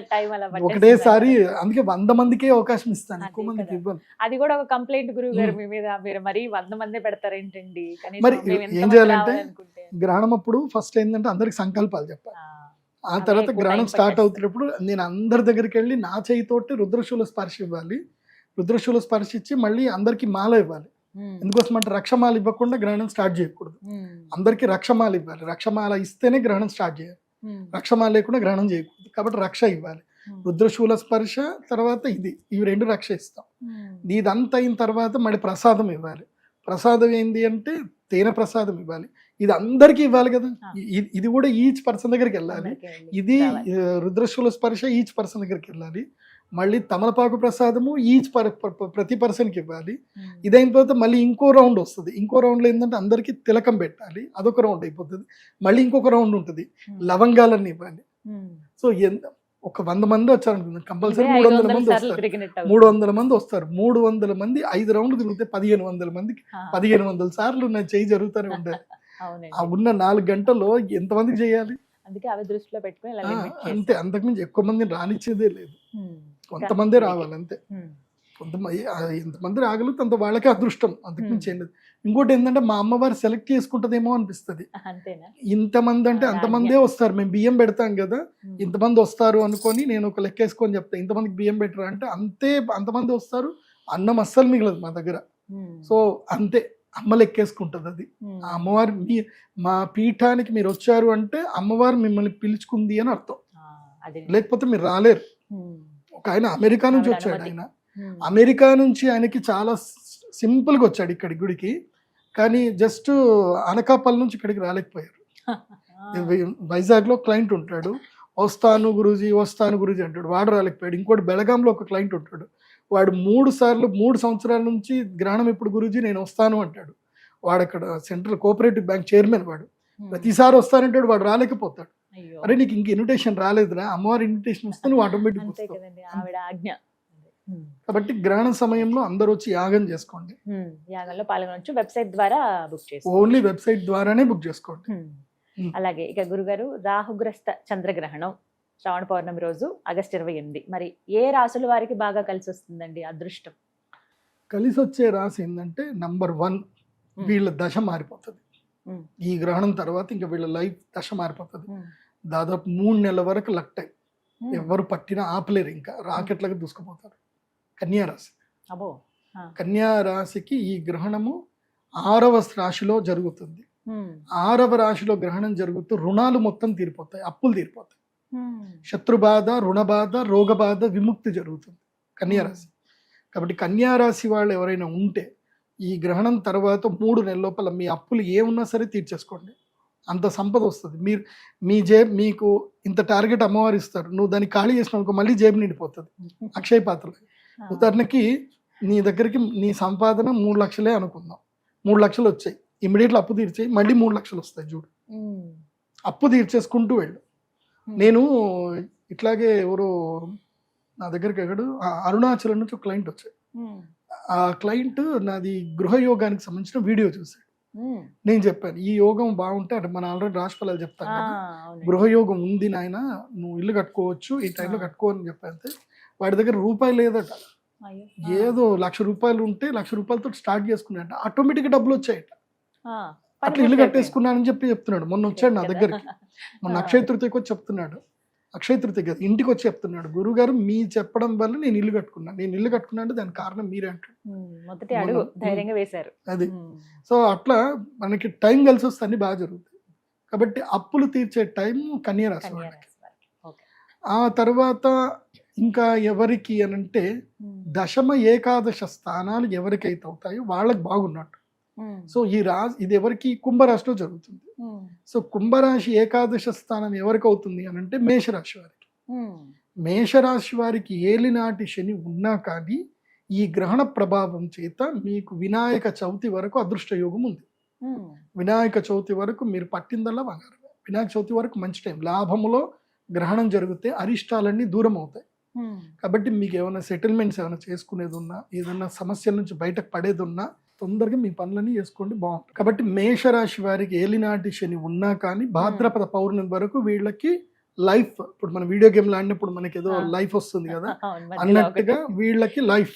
ఒకటేసారి. అందుకే 100 మందికే అవకాశం ఇస్తాను, ఎక్కువ మందికి ఇవ్వను. అది కూడా ఒక కంప్లైంట్ గురువు గారు మీ మీద, మీరు మరి 100 మంది పెడతారేంటండి. మరి ఏం చేయాలంటే గ్రహణం అప్పుడు ఫస్ట్ ఏంటంటే అందరికి సంకల్పాలు చెప్పాలి. ఆ తర్వాత గ్రహణం స్టార్ట్ అవుతున్నప్పుడు నేను అందరి దగ్గరికి వెళ్ళి నా చేయితోటి రుద్రశూల స్పర్శ ఇవ్వాలి. రుద్రశూల స్పర్శ ఇచ్చి మళ్ళీ అందరికి మాల ఇవ్వాలి. ఎందుకోసం అంటే రక్షమాల ఇవ్వకుండా గ్రహణం స్టార్ట్ చేయకూడదు. అందరికి రక్షమాల ఇవ్వాలి. రక్షమాల ఇస్తేనే గ్రహణం స్టార్ట్ చేయాలి. రక్షమాల లేకుండా గ్రహణం చేయకూడదు. కాబట్టి రక్ష ఇవ్వాలి. రుద్రశూల స్పర్శ తర్వాత ఇవి 2 రక్ష ఇస్తాం. ఇదంతా అయిన తర్వాత మళ్ళీ ప్రసాదం ఇవ్వాలి. ప్రసాదం ఏంటి అంటే తేనె ప్రసాదం ఇవ్వాలి. ఇది అందరికి ఇవ్వాలి కదా. ఇది కూడా ఈచ్ పర్సన్ దగ్గరికి వెళ్ళాలి. ఇది రుద్రశూల స్పర్శ ఈచ్ పర్సన్ దగ్గరికి వెళ్ళాలి. మళ్ళీ తమలపాకు ప్రసాదము ఈచ్ ప్రతి పర్సన్కి ఇవ్వాలి. ఇదైన తర్వాత మళ్ళీ ఇంకో రౌండ్ వస్తుంది. ఇంకో రౌండ్లో ఏంటంటే అందరికి తిలకం పెట్టాలి, అదొక రౌండ్ అయిపోతుంది. మళ్ళీ ఇంకొక రౌండ్ ఉంటుంది, లవంగాలన్నీ ఇవ్వాలి. సో ఒక 100 మంది వచ్చారనుకుంది, కంపల్సరీ 300 మంది వస్తారు. 300 మంది వస్తారు. 300 మంది 5 రౌండ్లు తిరిగితే 1500 మందికి 1500 సార్లు నా చేయి జరుగుతూనే ఉండాలి. ఆ ఉన్న 4 గంటల్లో ఎంతమందికి చేయాలి? అందుకే అవి దృష్టిలో పెట్టుకుని అంతే, అంతకుమించి ఎక్కువ మందిని రానిచ్చేదే లేదు. కొంతమందే రావాలి అంతే. కొంతమంది ఎంతమంది రాగలుగుతే అంత వాళ్ళకే అదృష్టం, అంతకుమించి ఏం లేదు. ఇంకోటి ఏంటంటే మా అమ్మవారు సెలెక్ట్ చేసుకుంటదేమో అనిపిస్తుంది. అంతేనా? ఇంతమంది అంటే అంతమందే వస్తారు, మేము బియ్యం పెడతాం కదా, ఇంతమంది వస్తారు అనుకొని నేను ఒక లెక్కేసుకొని చెప్తాను, ఇంతమందికి బియ్యం పెట్టరా అంటే అంతమంది వస్తారు, అన్నం అస్సలు మిగలదు మా దగ్గర. సో అంతే, అమ్మ లెక్కేసుకుంటుంది అది. ఆ అమ్మవారు మా పీఠానికి మీరు వచ్చారు అంటే అమ్మవారు మిమ్మల్ని పిలుచుకుంది అని అర్థం, లేకపోతే మీరు రాలేరు. ఒక ఆయన అమెరికా నుంచి వచ్చాడు, ఆయన అమెరికా నుంచి ఆయనకి చాలా సింపుల్గా వచ్చాడు ఇక్కడి గుడికి, కానీ జస్ట్ అనకాపల్లి నుంచి ఇక్కడికి రాలేకపోయారు. వైజాగ్లో క్లయింట్ ఉంటాడు, వస్తాను గురూజీ అంటాడు, వాడు రాలేకపోయాడు. ఇంకోటి బెళగాంలో ఒక క్లయింట్ ఉంటాడు, వాడు 3 సంవత్సరాల నుంచి గ్రహణం ఎప్పుడు గురూజీ నేను వస్తాను అంటాడు. వాడు అక్కడ సెంట్రల్ కోఆపరేటివ్ బ్యాంక్ చైర్మన్, వాడు ప్రతిసారి వస్తానంటాడు, వాడు రాలేకపోతాడు. అరే నీకు ఇంక ఇన్విటేషన్ రాలేదురా, అమ్మవారి ఇన్విటేషన్ వస్తే నువ్వు ఆటోమేటిక్ వస్తావు. కాబట్టి గ్రహణ సమయంలో అందరూ వచ్చి యాగం చేసుకోండి, యాగంలో పాల్గొనొచ్చు. వెబ్సైట్ ద్వారా బుక్ చేసుకోండి, ఓన్లీ వెబ్సైట్ ద్వారానే బుక్ చేసుకోండి. అలాగే ఇక గురుగారు, రాహుగ్రస్త చంద్రగ్రహణం శ్రావణ పౌర్ణమి రోజు ఆగస్టు 28, మరి ఏ రాసుల వారికి బాగా కలిసి వస్తుందండి అదృష్టం? కలిసి వచ్చే రాశి ఏంటంటే నంబర్ 1, వీళ్ళ దశ మారిపోతుంది. ఈ గ్రహణం తర్వాత ఇంకా వీళ్ళ లైఫ్ దశ మారిపోతుంది. దాదాపు 3 నెలల వరకు లక్ టైం, ఎవరు పట్టినా ఆపలేరు, ఇంకా రాకెట్లకు దూసుకుపోతారు. కన్యారాశి, కన్యారాశికి ఈ గ్రహణము 6వ రాశిలో జరుగుతుంది. 6వ రాశిలో గ్రహణం జరుగుతూ రుణాలు మొత్తం తీరిపోతాయి, అప్పులు తీరిపోతాయి, శత్రుబాధ, రుణబాధ, రోగబాధ, విముక్తి జరుగుతుంది కన్యారాశి. కాబట్టి కన్యారాశి వాళ్ళు ఎవరైనా ఉంటే ఈ గ్రహణం తర్వాత 3 నెలల లోపల మీ అప్పులు ఏమున్నా సరే తీర్చేసుకోండి, అంత సంపద వస్తుంది. మీకు ఇంత టార్గెట్ అమ్మవారు ఇస్తారు, నువ్వు దాన్ని ఖాళీ చేసినావు మళ్ళీ జేబు నిండిపోతుంది. అక్షయ పాత్రలు, ఉదాహరణకి నీ దగ్గరికి నీ సంపాదన 3 లక్షలే అనుకుందాం, 3 లక్షలు వచ్చాయి, ఇమీడియట్లీ అప్పు తీర్చేయి, మళ్ళీ 3 లక్షలు వస్తాయి చూడు. అప్పు తీర్చేసుకుంటూ వెళ్ళు. నేను ఇట్లాగే ఎవరో నా దగ్గరికి అరుణాచలం నుంచి ఒక క్లయింట్ వచ్చాడు. ఆ క్లయింట్ నాది గృహయోగానికి సంబంధించిన వీడియో చూశాడు. నేను చెప్పాను ఈ యోగం బాగుంటే, అంటే మన ఆల్రెడీ రాశిఫలాలు చెప్తాను కదా, గృహయోగం ఉంది నాయన, నువ్వు ఇల్లు కట్టుకోవచ్చు, ఈ టైంలో కట్టుకో అని చెప్పాను. వాడి దగ్గర రూపాయి లేదట, ఏదో ₹1,00,000 ఉంటే ₹1,00,000తో స్టార్ట్ చేసుకున్నాడు, ఆటోమేటిక్గా డబ్బులు వచ్చాయట. అట్లా ఇల్లు కట్టేసుకున్నానని చెప్తున్నాడు. మొన్న వచ్చాడు నా దగ్గరికి, మొన్న అక్షయ తృతీయకి వచ్చి చెప్తున్నాడు, అక్షయ తృతీయ కదా ఇంటికి వచ్చి చెప్తున్నాడు, గురుగారు మీ చెప్పడం వల్ల నేను ఇల్లు కట్టుకున్నా అంటే దానికి కారణం మీరే అంటాడు. అది సో అట్లా మనకి టైం కలిసి వస్తే అన్ని బాగా జరుగుతాయి. కాబట్టి అప్పులు తీర్చే టైం కన్యారాశి వాళ్ళకి. ఆ తర్వాత ఇంకా ఎవరికి అనంటే దశమ ఏకాదశ స్థానాలు ఎవరికైతే అవుతాయో వాళ్ళకి బాగున్నట్టు. సో ఇది ఎవరికి కుంభరాశిలో జరుగుతుంది. సో కుంభరాశి ఏకాదశ స్థానం ఎవరికి అవుతుంది అని అంటే మేషరాశి వారికి. మేషరాశి వారికి ఏలినాటి శని ఉన్నా కానీ ఈ గ్రహణ ప్రభావం చేత మీకు వినాయక చవితి వరకు అదృష్ట యోగం ఉంది. వినాయక చవితి వరకు మీరు పట్టిందల్లా బంగారం. వినాయక చవితి వరకు మంచి టైం, లాభములో గ్రహణం జరిగితే అరిష్టాలన్నీ దూరం అవుతాయి. కాబట్టి మీకు ఏమైనా సెటిల్మెంట్స్ ఏమైనా చేసుకునేది ఉన్నా, ఏదైనా సమస్యల నుంచి బయటకు పడేది ఉన్నా తొందరగా మీ పనులన్నీ చేసుకోండి, బాగుంటుంది. కాబట్టి మేషరాశి వారికి ఏలినాటి శని ఉన్నా కానీ భాద్రపద పౌర్ణమి వరకు వీళ్ళకి లైఫ్, ఇప్పుడు మన వీడియో గేమ్లు ఆడినప్పుడు మనకి ఏదో లైఫ్ వస్తుంది కదా అన్నట్టుగా వీళ్ళకి లైఫ్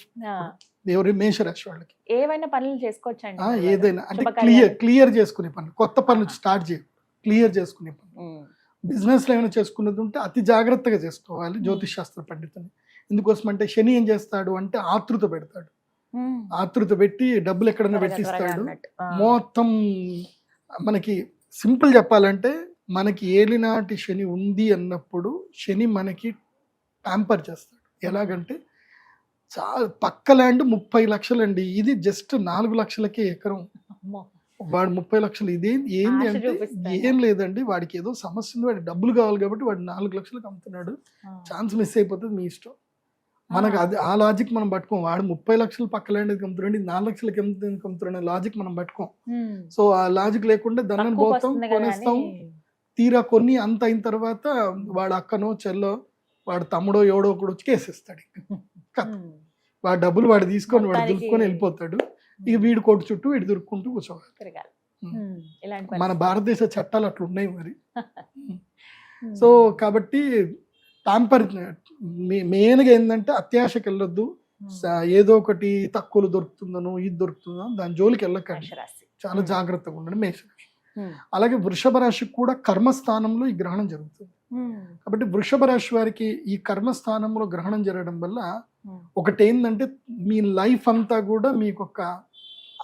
ఎవరి మేషరాశి వాళ్ళకి ఏవైనా పనులు చేసుకోవచ్చండి, ఏదైనా అంటే క్లియర్ చేసుకునే పనులు, కొత్త పనులు స్టార్ట్ చేయ క్లియర్ చేసుకునే పనులు. బిజినెస్ లో ఏమైనా చేసుకున్నది ఉంటే అతి జాగ్రత్తగా చేసుకోవాలి జ్యోతిష్ శాస్త్ర పండితుని. ఎందుకోసం అంటే శని ఏం చేస్తాడు అంటే ఆతృత పెడతాడు, ఆతృత పెట్టి డబ్బులు ఎక్కడైనా పెట్టిస్తాడు. మొత్తం మనకి సింపుల్ చెప్పాలంటే మనకి ఏలినాటి శని ఉంది అన్నప్పుడు శని మనకి ప్యాంపర్ చేస్తాడు. ఎలాగంటే పక్క ల్యాండ్ 30 లక్షలండి, ఇది జస్ట్ 4 లక్షలకే ఎకరం, వాడు 30 లక్షలు. ఏంది అంటే ఏం లేదండి, వాడికి ఏదో సమస్య ఉంది, వాడికి డబ్బులు కావాలి కాబట్టి వాడు 4 లక్షలకు అమ్ముతున్నాడు, ఛాన్స్ మిస్ అయిపోతుంది, మీ ఇష్టం. మనకు అది ఆ లాజిక్ మనం పట్టుకోం. వాడు 30 లక్షలు పక్క ల్యాండ్ అమ్ముతున్నాడు, 4 లక్షలకి ఎందుకు అమ్ముతున్నాడు లాజిక్ మనం పట్టుకోం. సో ఆ లాజిక్ లేకుండా దాన్ని పోతాం, కొనేస్తాం. తీరా కొన్ని అంత అయిన తర్వాత వాడు అక్కనో చెల్లో వాడు తమ్ముడో ఎవడో ఒకడు వచ్చి కేసేస్తాడు. వాడు డబ్బులు వాడు తీసుకొని వాడు దులుపుకొని వెళ్ళిపోతాడు. ఇక వీడు కోటు చుట్టూ వీడు దొరుకుంటూ కూర్చోవాలి. మన భారతదేశ చట్టాలు అట్లా ఉన్నాయి మరి. సో కాబట్టి ప్యాంపర్ మెయిన్గా ఏంటంటే అత్యాశకి వెళ్ళొద్దు, ఏదో ఒకటి తక్కువలు దొరుకుతుందనో ఇది దొరుకుతుందో దాని జోలికి వెళ్ళకండి, మేషరాశి. చాలా జాగ్రత్తగా ఉండండి మేషరాశి. అలాగే వృషభ రాశికి కూడా కర్మస్థానంలో ఈ గ్రహణం జరుగుతుంది. కాబట్టి వృషభ రాశి వారికి ఈ కర్మస్థానంలో గ్రహణం జరగడం వల్ల ఒకటి ఏంటంటే మీ లైఫ్ అంతా కూడా మీకు ఒక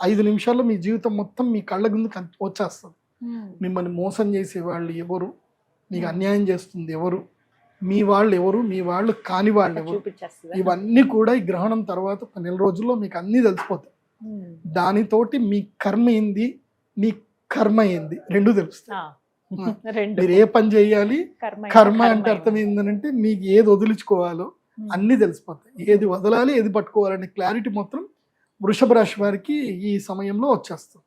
5 నిమిషాల్లో మీ జీవితం మొత్తం మీ కళ్ళ ముందుకు వచ్చేస్తుంది. మిమ్మల్ని మోసం చేసే వాళ్ళు ఎవరు, మీకు అన్యాయం చేస్తుంది ఎవరు, మీ వాళ్ళు ఎవరు, మీ వాళ్ళు కాని వాళ్ళు ఎవరు, ఇవన్నీ కూడా ఈ గ్రహణం తర్వాత 10 నెల రోజుల్లో మీకు అన్నీ తెలిసిపోతాయి. దానితోటి మీ కర్మ ఏంది, మీ కర్మ ఏంది రెండు తెలుస్తాయి. మీరు ఏ పని చేయాలి, కర్మ అంటే అర్థం ఏంటంటే మీకు ఏది వదిలించుకోవాలో అన్ని తెలిసిపోతాయి, ఏది వదలాలి ఏది పట్టుకోవాలనే క్లారిటీ మొత్తం వృషభ రాశి వారికి ఈ సమయంలో వచ్చేస్తుంది.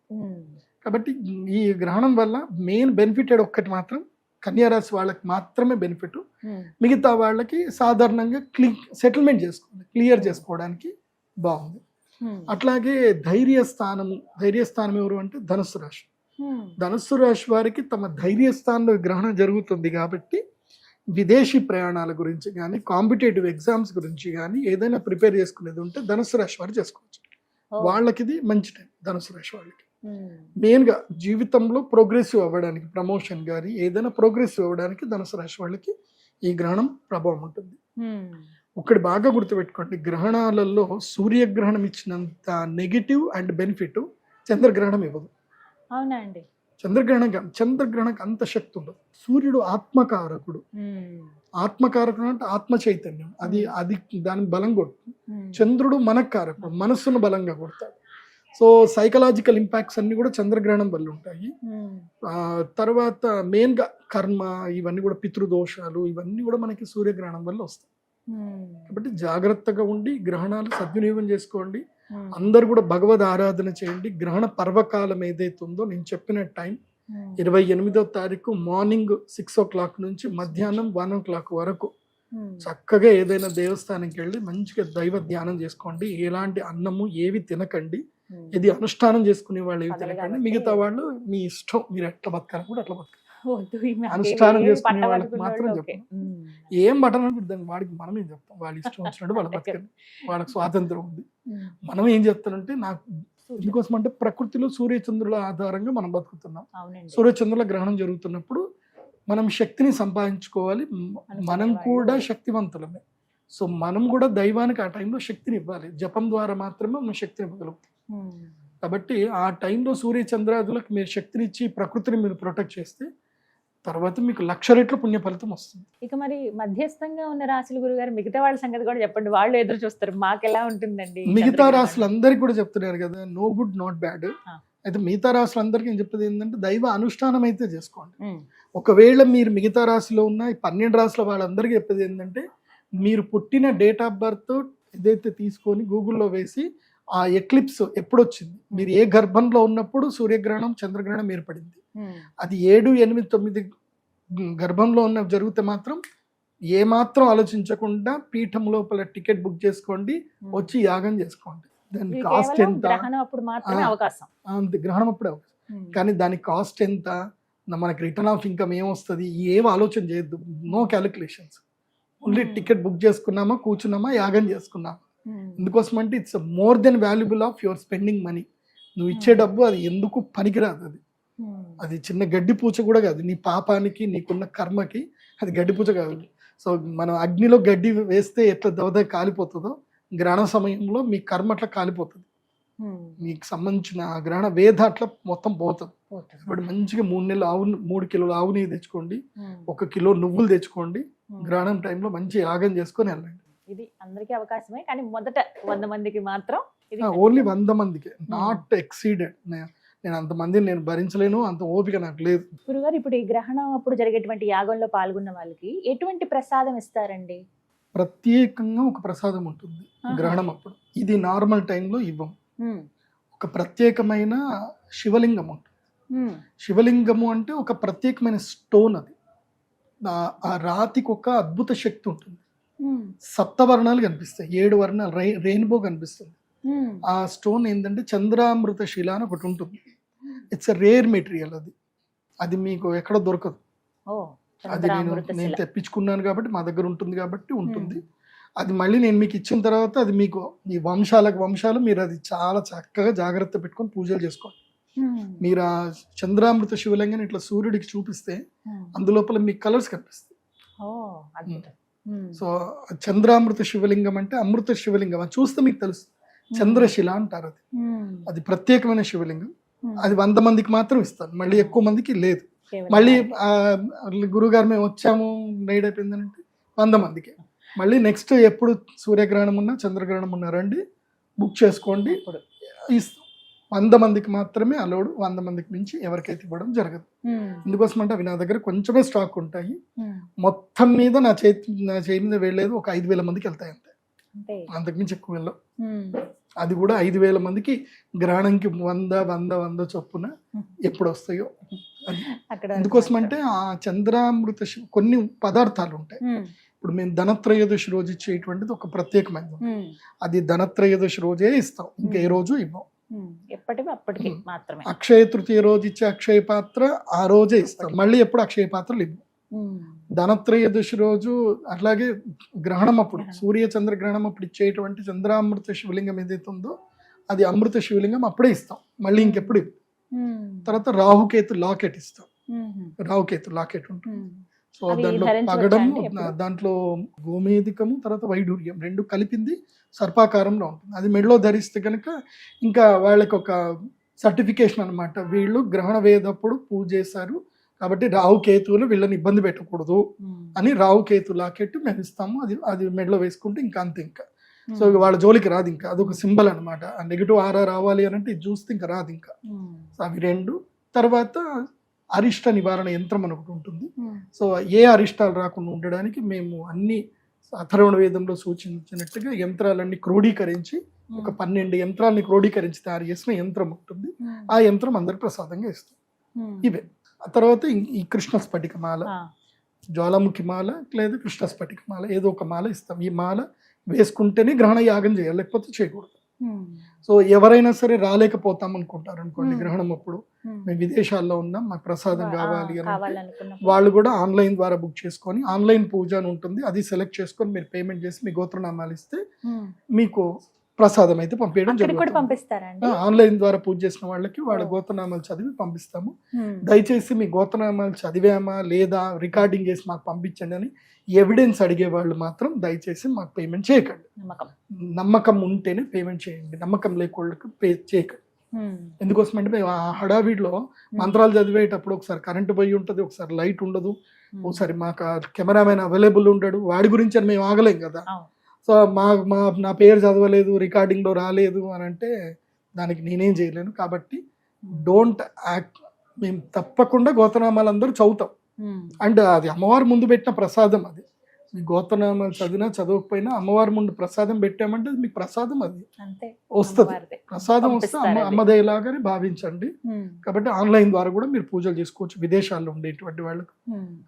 కాబట్టి ఈ గ్రహణం వల్ల మెయిన్ బెనిఫిటెడ్ ఒక్కటి మాత్రం కన్యా రాశి వాళ్ళకి మాత్రమే బెనిఫిట్. మిగతా వాళ్ళకి సాధారణంగా సెటిల్మెంట్ చేసుకోవాలి, క్లియర్ చేసుకోవడానికి బాగుంది. అట్లాగే ధైర్యస్థానం ఎవరు అంటే ధనుస్సు రాశి. ధనుస్సు రాశి వారికి తమ ధైర్యస్థానంలో గ్రహణం జరుగుతుంది కాబట్టి విదేశీ ప్రయాణాల గురించి కానీ, కాంపిటేటివ్ ఎగ్జామ్స్ గురించి కానీ ఏదైనా ప్రిపేర్ చేసుకునేది ఉంటే ధనుస్సు రాశి వారు చేసుకోవచ్చు. వాళ్ళకి ఇది మంచి టైం. ధనుస్సు రాశి వాళ్ళకి మెయిన్గా జీవితంలో ప్రోగ్రెసివ్ అవ్వడానికి, ప్రమోషన్ కానీ ఏదైనా ప్రోగ్రెసివ్ అవ్వడానికి ధనుసు రాశి వాళ్ళకి ఈ గ్రహణం ప్రభావం ఉంటుంది. ఒకటి బాగా గుర్తుపెట్టుకోండి, గ్రహణాలలో సూర్యగ్రహణం ఇచ్చినంత నెగిటివ్ అండ్ బెనిఫిట్ చంద్రగ్రహణం ఇవ్వదు. అవునా అండి? చంద్రగ్రహణకు అంత శక్తి ఉండదు. సూర్యుడు ఆత్మకారకుడు. ఆత్మకారకుడు అంటే ఆత్మ చైతన్యం, అది దాని బలం కొడుతుంది. చంద్రుడు మనకారకుడు, మనస్సును బలంగా కొడతాడు. సో సైకలాజికల్ ఇంపాక్ట్స్ అన్ని కూడా చంద్రగ్రహణం వల్ల ఉంటాయి. తర్వాత మెయిన్ గా కర్మ, ఇవన్నీ కూడా పితృదోషాలు, ఇవన్నీ కూడా మనకి సూర్యగ్రహణం వల్ల వస్తాయి. కాబట్టి జాగ్రత్తగా ఉండి గ్రహణాలు సద్వినియోగం చేసుకోండి. అందరు కూడా భగవద్ ఆరాధన చేయండి. గ్రహణ పర్వకాలం ఏదైతే ఉందో నేను చెప్పిన టైం 28వ తారీఖు మార్నింగ్ 6 o'clock నుంచి మధ్యాహ్నం 1 o'clock వరకు చక్కగా ఏదైనా దేవస్థానంకి వెళ్ళి మంచిగా దైవ ధ్యానం చేసుకోండి. ఎలాంటి అన్నము ఏవి తినకండి. ఇది అనుష్ఠానం చేసుకునే వాళ్ళు ఏవి తినకండి. మిగతా వాళ్ళు మీ ఇష్టం, మీరు ఎట్లా బతకాలి కూడా అట్లా బతకాలి. అనుష్ఠానం చేసుకునే వాళ్ళకి మాత్రం చెప్తాం. ఏం బటన్ దాన్ని వాడికి మనం ఏం చెప్తాం, వాళ్ళ ఇష్టం వచ్చినట్టు వాళ్ళ బతకండి, వాళ్ళకి స్వాతంత్రం ఉంది. మనం ఏం చెప్తానంటే నాకు ఎందుకోసం అంటే ప్రకృతిలో సూర్యచంద్రుల ఆధారంగా మనం బతుకుతున్నాం. సూర్యచంద్రుల గ్రహణం జరుగుతున్నప్పుడు మనం శక్తిని సంపాదించుకోవాలి. మనం కూడా శక్తివంతులమే. సో మనం కూడా దైవానికి ఆ టైంలో శక్తిని ఇవ్వాలి. జపం ద్వారా మాత్రమే మనం శక్తిని ఇవ్వగలుగుతాం. కాబట్టి ఆ టైంలో సూర్యచంద్రాదులకు మీరు శక్తిని ఇచ్చి ప్రకృతిని మీరు ప్రొటెక్ట్ చేస్తే తర్వాత మీకు 1,00,000 రెట్లు పుణ్య ఫలితం వస్తుంది. ఇక మరి మధ్యస్థంగా ఉన్న రాశుల గురుగారు మిగతా వాళ్ళ సంగతి కూడా చెప్పండి. వాళ్ళు ఎదురు చూస్తారు, మాకు ఎలా ఉంటుందండి. మిగతా రాశులందరికీ కూడా చెప్తున్నారు కదా, నో గుడ్ నాట్ బ్యాడ్. అయితే మిగతా రాశులందరికీ నేను చెప్పేది ఏంటంటే దైవ అనుష్ఠానం అయితే చేసుకోండి. ఒకవేళ మీరు మిగతా రాశిలో ఉన్న 12 రాశుల వాళ్ళందరికీ చెప్పేది ఏంటంటే మీరు పుట్టిన డేట్ ఆఫ్ బర్త్ ఏదైతే తీసుకొని గూగుల్లో వేసి ఆ ఎక్లిప్స్ ఎప్పుడు వచ్చింది, మీరు ఏ గర్భంలో ఉన్నప్పుడు సూర్యగ్రహణం చంద్రగ్రహణం ఏర్పడింది, అది 7, 8, 9 గర్భంలో ఉన్న జరిగితే మాత్రం ఏ మాత్రం ఆలోచించకుండా పీఠం లోపల టికెట్ బుక్ చేసుకోండి, వచ్చి యాగం చేసుకోండి. దాని కాస్ట్ ఎంత, గ్రహణం అప్పుడే అవకాశం. కానీ దాని కాస్ట్ ఎంత, మనకి రిటర్న్ ఆఫ్ ఇన్కమ్ ఏమొస్తుంది, ఏం ఆలోచన చేయొద్దు. No calculations. Only ticket book చేసుకున్నామా, కూర్చున్నామా, యాగం చేసుకున్నామా. ఎందుకోసం అంటే it's more than valuable of your spending money. నువ్వు ఇచ్చే డబ్బు అది ఎందుకు పనికిరాదు. అది చిన్న గడ్డి పూచ కూడా కాదు. నీ పాపానికి నీకున్న కర్మకి అది గడ్డి పూచ కాదు. సో మనం అగ్నిలో గడ్డి వేస్తే ఎట్లా దవద కాలిపోతుందో గ్రహణ సమయంలో మీ కర్మ అట్లా కాలిపోతుంది. మీకు సంబంధించిన గ్రహణ వేద అట్లా మొత్తం పోతుంది. ఇప్పుడు మంచిగా 3 కిలోలు ఆవు నెయ్యి తెచ్చుకోండి, 1 కిలో నువ్వులు తెచ్చుకోండి. గ్రహణం టైంలో మంచి యాగం చేసుకొని వెళ్ళండి. ఇది అందరికీ అవకాశమే, కానీ మొదట 100 మందికి మాత్రం ఓన్లీ 100 మందికి, నాట్ ఎక్సీడెడ్. నేను అంతమందిని నేను భరించలేను, అంత ఓపిక నాకు లేదు. గురుగారు, ఇప్పుడు ఈ గ్రహణం అప్పుడు జరిగేటువంటి యాగంలో పాల్గొన్న వాళ్ళకి ఎటువంటి ప్రసాదం ఇస్తారండి? ప్రత్యేకంగా ఒక ప్రసాదం ఉంటుంది గ్రహణం అప్పుడు. ఇది నార్మల్ టైంలో ఇవ్వం. ఒక ప్రత్యేకమైన శివలింగం ఉంటుంది. శివలింగము అంటే ఒక ప్రత్యేకమైన స్టోన్. అది ఆ రాతికి ఒక అద్భుత శక్తి ఉంటుంది. 7 వర్ణాలు కనిపిస్తాయి, 7 వర్ణాలు, రెయిన్బో కనిపిస్తుంది. ఆ స్టోన్ ఏంటంటే చంద్రామృత శిల అని ఒకటి ఉంటుంది. It's a rare material. అది మీకు ఎక్కడ దొరకదు. అది నేను తెప్పించుకున్నాను కాబట్టి మా దగ్గర ఉంటుంది కాబట్టి ఉంటుంది. అది మళ్ళీ నేను మీకు ఇచ్చిన తర్వాత అది మీకు ఈ వంశాలకు వంశాలు మీరు అది చాలా చక్కగా జాగ్రత్త పెట్టుకొని పూజలు చేసుకోండి. మీరు ఆ చంద్రామృత శివలింగాన్ని ఇట్లా సూర్యుడికి చూపిస్తే అందులోపల మీకు కలర్స్ కనిపిస్తాయి. సో చంద్రామృత శివలింగం అంటే అమృత శివలింగం, అది చూస్తే మీకు తెలుస్తుంది. చంద్రశిల అంటారు, అది అది ప్రత్యేకమైన శివలింగం. అది 100 మందికి మాత్రం ఇస్తాను, మళ్ళీ ఎక్కువ మందికి లేదు. మళ్ళీ గురుగారు మేము వచ్చాము నైట్ అయిపోయిందంటే 100 మందికి. మళ్ళీ నెక్స్ట్ ఎప్పుడు సూర్యగ్రహణం ఉన్నా చంద్రగ్రహణం ఉన్నా రండి, బుక్ చేసుకోండి. 100 మందికి మాత్రమే అలౌడ్, 100 మందికి మించి ఎవరికైతే ఇవ్వడం జరగదు. ఎందుకోసం అంటే అవి నా దగ్గర కొంచెమే స్టాక్ ఉంటాయి. మొత్తం మీద నా చేయి మీద వెళ్ళలేదు ఒక 5,000 మందికి వెళ్తాయి అంతే, అంతకుమించి ఎక్కువ వెళ్ళవు. అది కూడా 5,000 మందికి గ్రహణంకి 100 చొప్పున ఎప్పుడు వస్తాయో. ఎందుకోసం అంటే ఆ చంద్రామృత కొన్ని పదార్థాలు ఉంటాయి. ఇప్పుడు మేము ధనత్రయోదశి రోజు ఇచ్చేటువంటిది ఒక ప్రత్యేకమైనది, అది ధనత్రయోదశి రోజే ఇస్తాం, ఇంకా ఏ రోజు ఇవ్వం. అప్పటికి మాత్రమే. అక్షయ తృతీయ రోజు ఇచ్చే అక్షయ పాత్ర ఆ రోజే ఇస్తాం, మళ్ళీ ఎప్పుడు అక్షయ పాత్రలు ఇవ్వం. ధనత్రయోదశి రోజు అట్లాగే గ్రహణం అప్పుడు సూర్య చంద్ర గ్రహణం అప్పుడు ఇచ్చేటువంటి చంద్రామృత శివలింగం ఏదైతే ఉందో అది అమృత శివలింగం అప్పుడే ఇస్తాం, మళ్ళీ ఇంకెప్పుడు ఇవ్వం. తర్వాత రాహుకేతు లాకెట్ ఇస్తాం, రాహుకేతు లాకెట్ ఉంటుంది. సో దాంట్లో పగడం, దాంట్లో గోమేధికము తర్వాత వైడూర్యం రెండు కలిపింది సర్పాకారంలో ఉంటుంది. అది మెడలో ధరిస్తే కనుక ఇంకా వాళ్ళకి ఒక సర్టిఫికేషన్ అనమాట, వీళ్ళు గ్రహణ వేదప్పుడు పూజ చేశారు కాబట్టి రాహుకేతువులు వీళ్ళని ఇబ్బంది పెట్టకూడదు అని రాహుకేతు లాకెట్ మేము ఇస్తాము. అది మెడలో వేసుకుంటే ఇంకా అంతే, ఇంకా సో వాళ్ళ జోలికి రాదు. ఇంకా అదొక సింబల్ అనమాట, ఆ నెగిటివ్ ఆరా రావాలి అని అంటే ఇది చూస్తే ఇంకా రాదు ఇంకా. సో అవి రెండు. తర్వాత అరిష్ట నివారణ యంత్రం అని ఒకటి ఉంటుంది. సో ఏ అరిష్టాలు రాకుండా ఉండడానికి మేము అన్ని అథర్వణ వేదంలో సూచించినట్టుగా యంత్రాలన్నీ క్రోడీకరించి ఒక 12 యంత్రాలని క్రోడీకరించి తయారు చేసిన యంత్రం ఉంటుంది. ఆ యంత్రం అందరికి ప్రసాదంగా ఇస్తాం. ఇవే. ఆ తర్వాత ఈ కృష్ణ స్ఫటిక మాల, జ్వాలాముఖి మాల లేదా కృష్ణ స్ఫటిక మాల ఏదో ఒక మాల ఇస్తాం. ఈ మాల వేసుకుంటేనే గ్రహణ యాగం చేయాలి, లేకపోతే చేయకూడదు. సో ఎవరైనా సరే రాలేకపోతాం అనుకుంటారు అనుకోండి గ్రహణం అప్పుడు, మేము విదేశాల్లో ఉన్నాం మాకు ప్రసాదం కావాలి అని వాళ్ళు కూడా ఆన్లైన్ ద్వారా బుక్ చేసుకొని, ఆన్లైన్ పూజ అని ఉంటుంది, అది సెలెక్ట్ చేసుకొని మీరు పేమెంట్ చేసి మీ గోత్రనామాలు ఇస్తే మీకు ప్రసాదం అయితే పంపించడం జరుగుతుంది. ఆన్లైన్ ద్వారా పూజ చేసిన వాళ్ళకి వాళ్ళ గోత్రనామాలు చదివి పంపిస్తాము. దయచేసి మీ గోత్రనామాలు చదివామా లేదా రికార్డింగ్ చేసి మాకు పంపించండి అని ఎవిడెన్స్ అడిగే వాళ్ళు మాత్రం దయచేసి మాకు పేమెంట్ చేయకండి. నమ్మకం ఉంటేనే పేమెంట్ చేయండి, నమ్మకం లేకోళ్ళకి పే చేయకండి. ఎందుకోసం అంటే మేము ఆ హడావిడిలో మంత్రాలు చదివేటప్పుడు ఒకసారి కరెంటు పోయి ఉంటుంది, ఒకసారి లైట్ ఉండదు, ఒకసారి మాకు కెమెరామెన్ అవైలబుల్ ఉండడు, వాడి గురించి అని మేము ఆగలేం కదా. సో నా పేరు చదవలేదు, రికార్డింగ్లో రాలేదు అని అంటే దానికి నేనేం చేయలేను. కాబట్టి డోంట్ యాక్ట్. మేము తప్పకుండా గోత్రనామాలు అందరూ చదువుతాం. అండ్ అది అమ్మవారి ముందు పెట్టిన ప్రసాదం, అది మీ గోత్రనామాలు చదివినా చదవకపోయినా అమ్మవారి ముందు ప్రసాదం పెట్టామంటే మీకు ప్రసాదం అది వస్తుంది. ప్రసాదం వస్తే అమ్మదేలాగానే భావించండి. కాబట్టి ఆన్లైన్ ద్వారా కూడా మీరు పూజలు చేసుకోవచ్చు విదేశాల్లో ఉండేటువంటి వాళ్ళకు.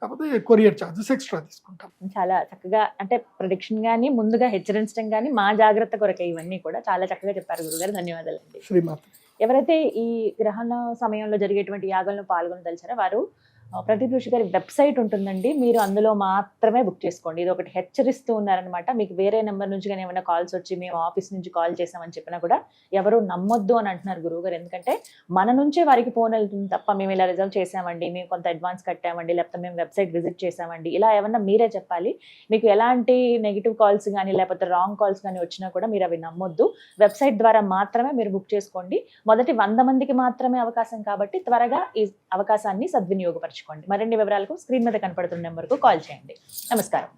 కాకపోతే కొరియర్ ఛార్జెస్ ఎక్స్ట్రా తీసుకుంటాం. చాలా చక్కగా అంటే ప్రొడిక్షన్ గానీ ముందుగా హెచ్చరించడం గానీ మా జాగ్రత్త కొరకే ఇవన్నీ కూడా చాలా చక్కగా చెప్పారు గురుగారు. ధన్యవాదాలండి. శ్రీమాత. ఎవరైతే ఈ గ్రహణ సమయంలో జరిగేటువంటి యాగంలో పాల్గొనదలిచారో వారు ప్రదీప్ ఋషి గారి వెబ్సైట్ ఉంటుందండి, మీరు అందులో మాత్రమే బుక్ చేసుకోండి. ఇది ఒకటి హెచ్చరిస్తూ ఉన్నారనమాట. మీకు వేరే నెంబర్ నుంచి కానీ ఏమైనా కాల్స్ వచ్చి మేము ఆఫీస్ నుంచి కాల్ చేసామని చెప్పినా కూడా ఎవరు నమ్మొద్దు అని అంటున్నారు గురువు గారు. ఎందుకంటే మన నుంచే వారికి ఫోన్ వెళ్తుంది తప్ప మేము ఇలా రిజర్వ్ చేసామండి, మేము కొంత అడ్వాన్స్ కట్టామండి, లేకపోతే మేము వెబ్సైట్ విజిట్ చేసామండి, ఇలా ఏమన్నా మీరే చెప్పాలి. మీకు ఎలాంటి నెగిటివ్ కాల్స్ కానీ లేకపోతే రాంగ్ కాల్స్ కానీ వచ్చినా కూడా మీరు అవి నమ్మొద్దు. వెబ్సైట్ ద్వారా మాత్రమే మీరు బుక్ చేసుకోండి. మొదటి 100 మందికి మాత్రమే అవకాశం కాబట్టి త్వరగా ఈ అవకాశాన్ని సద్వినియోగపరచుకోండి. మరిన్ని వివరాలకు స్క్రీన్ మీద కనపడుతున్న నెంబర్కు కాల్ చేయండి. నమస్కారం.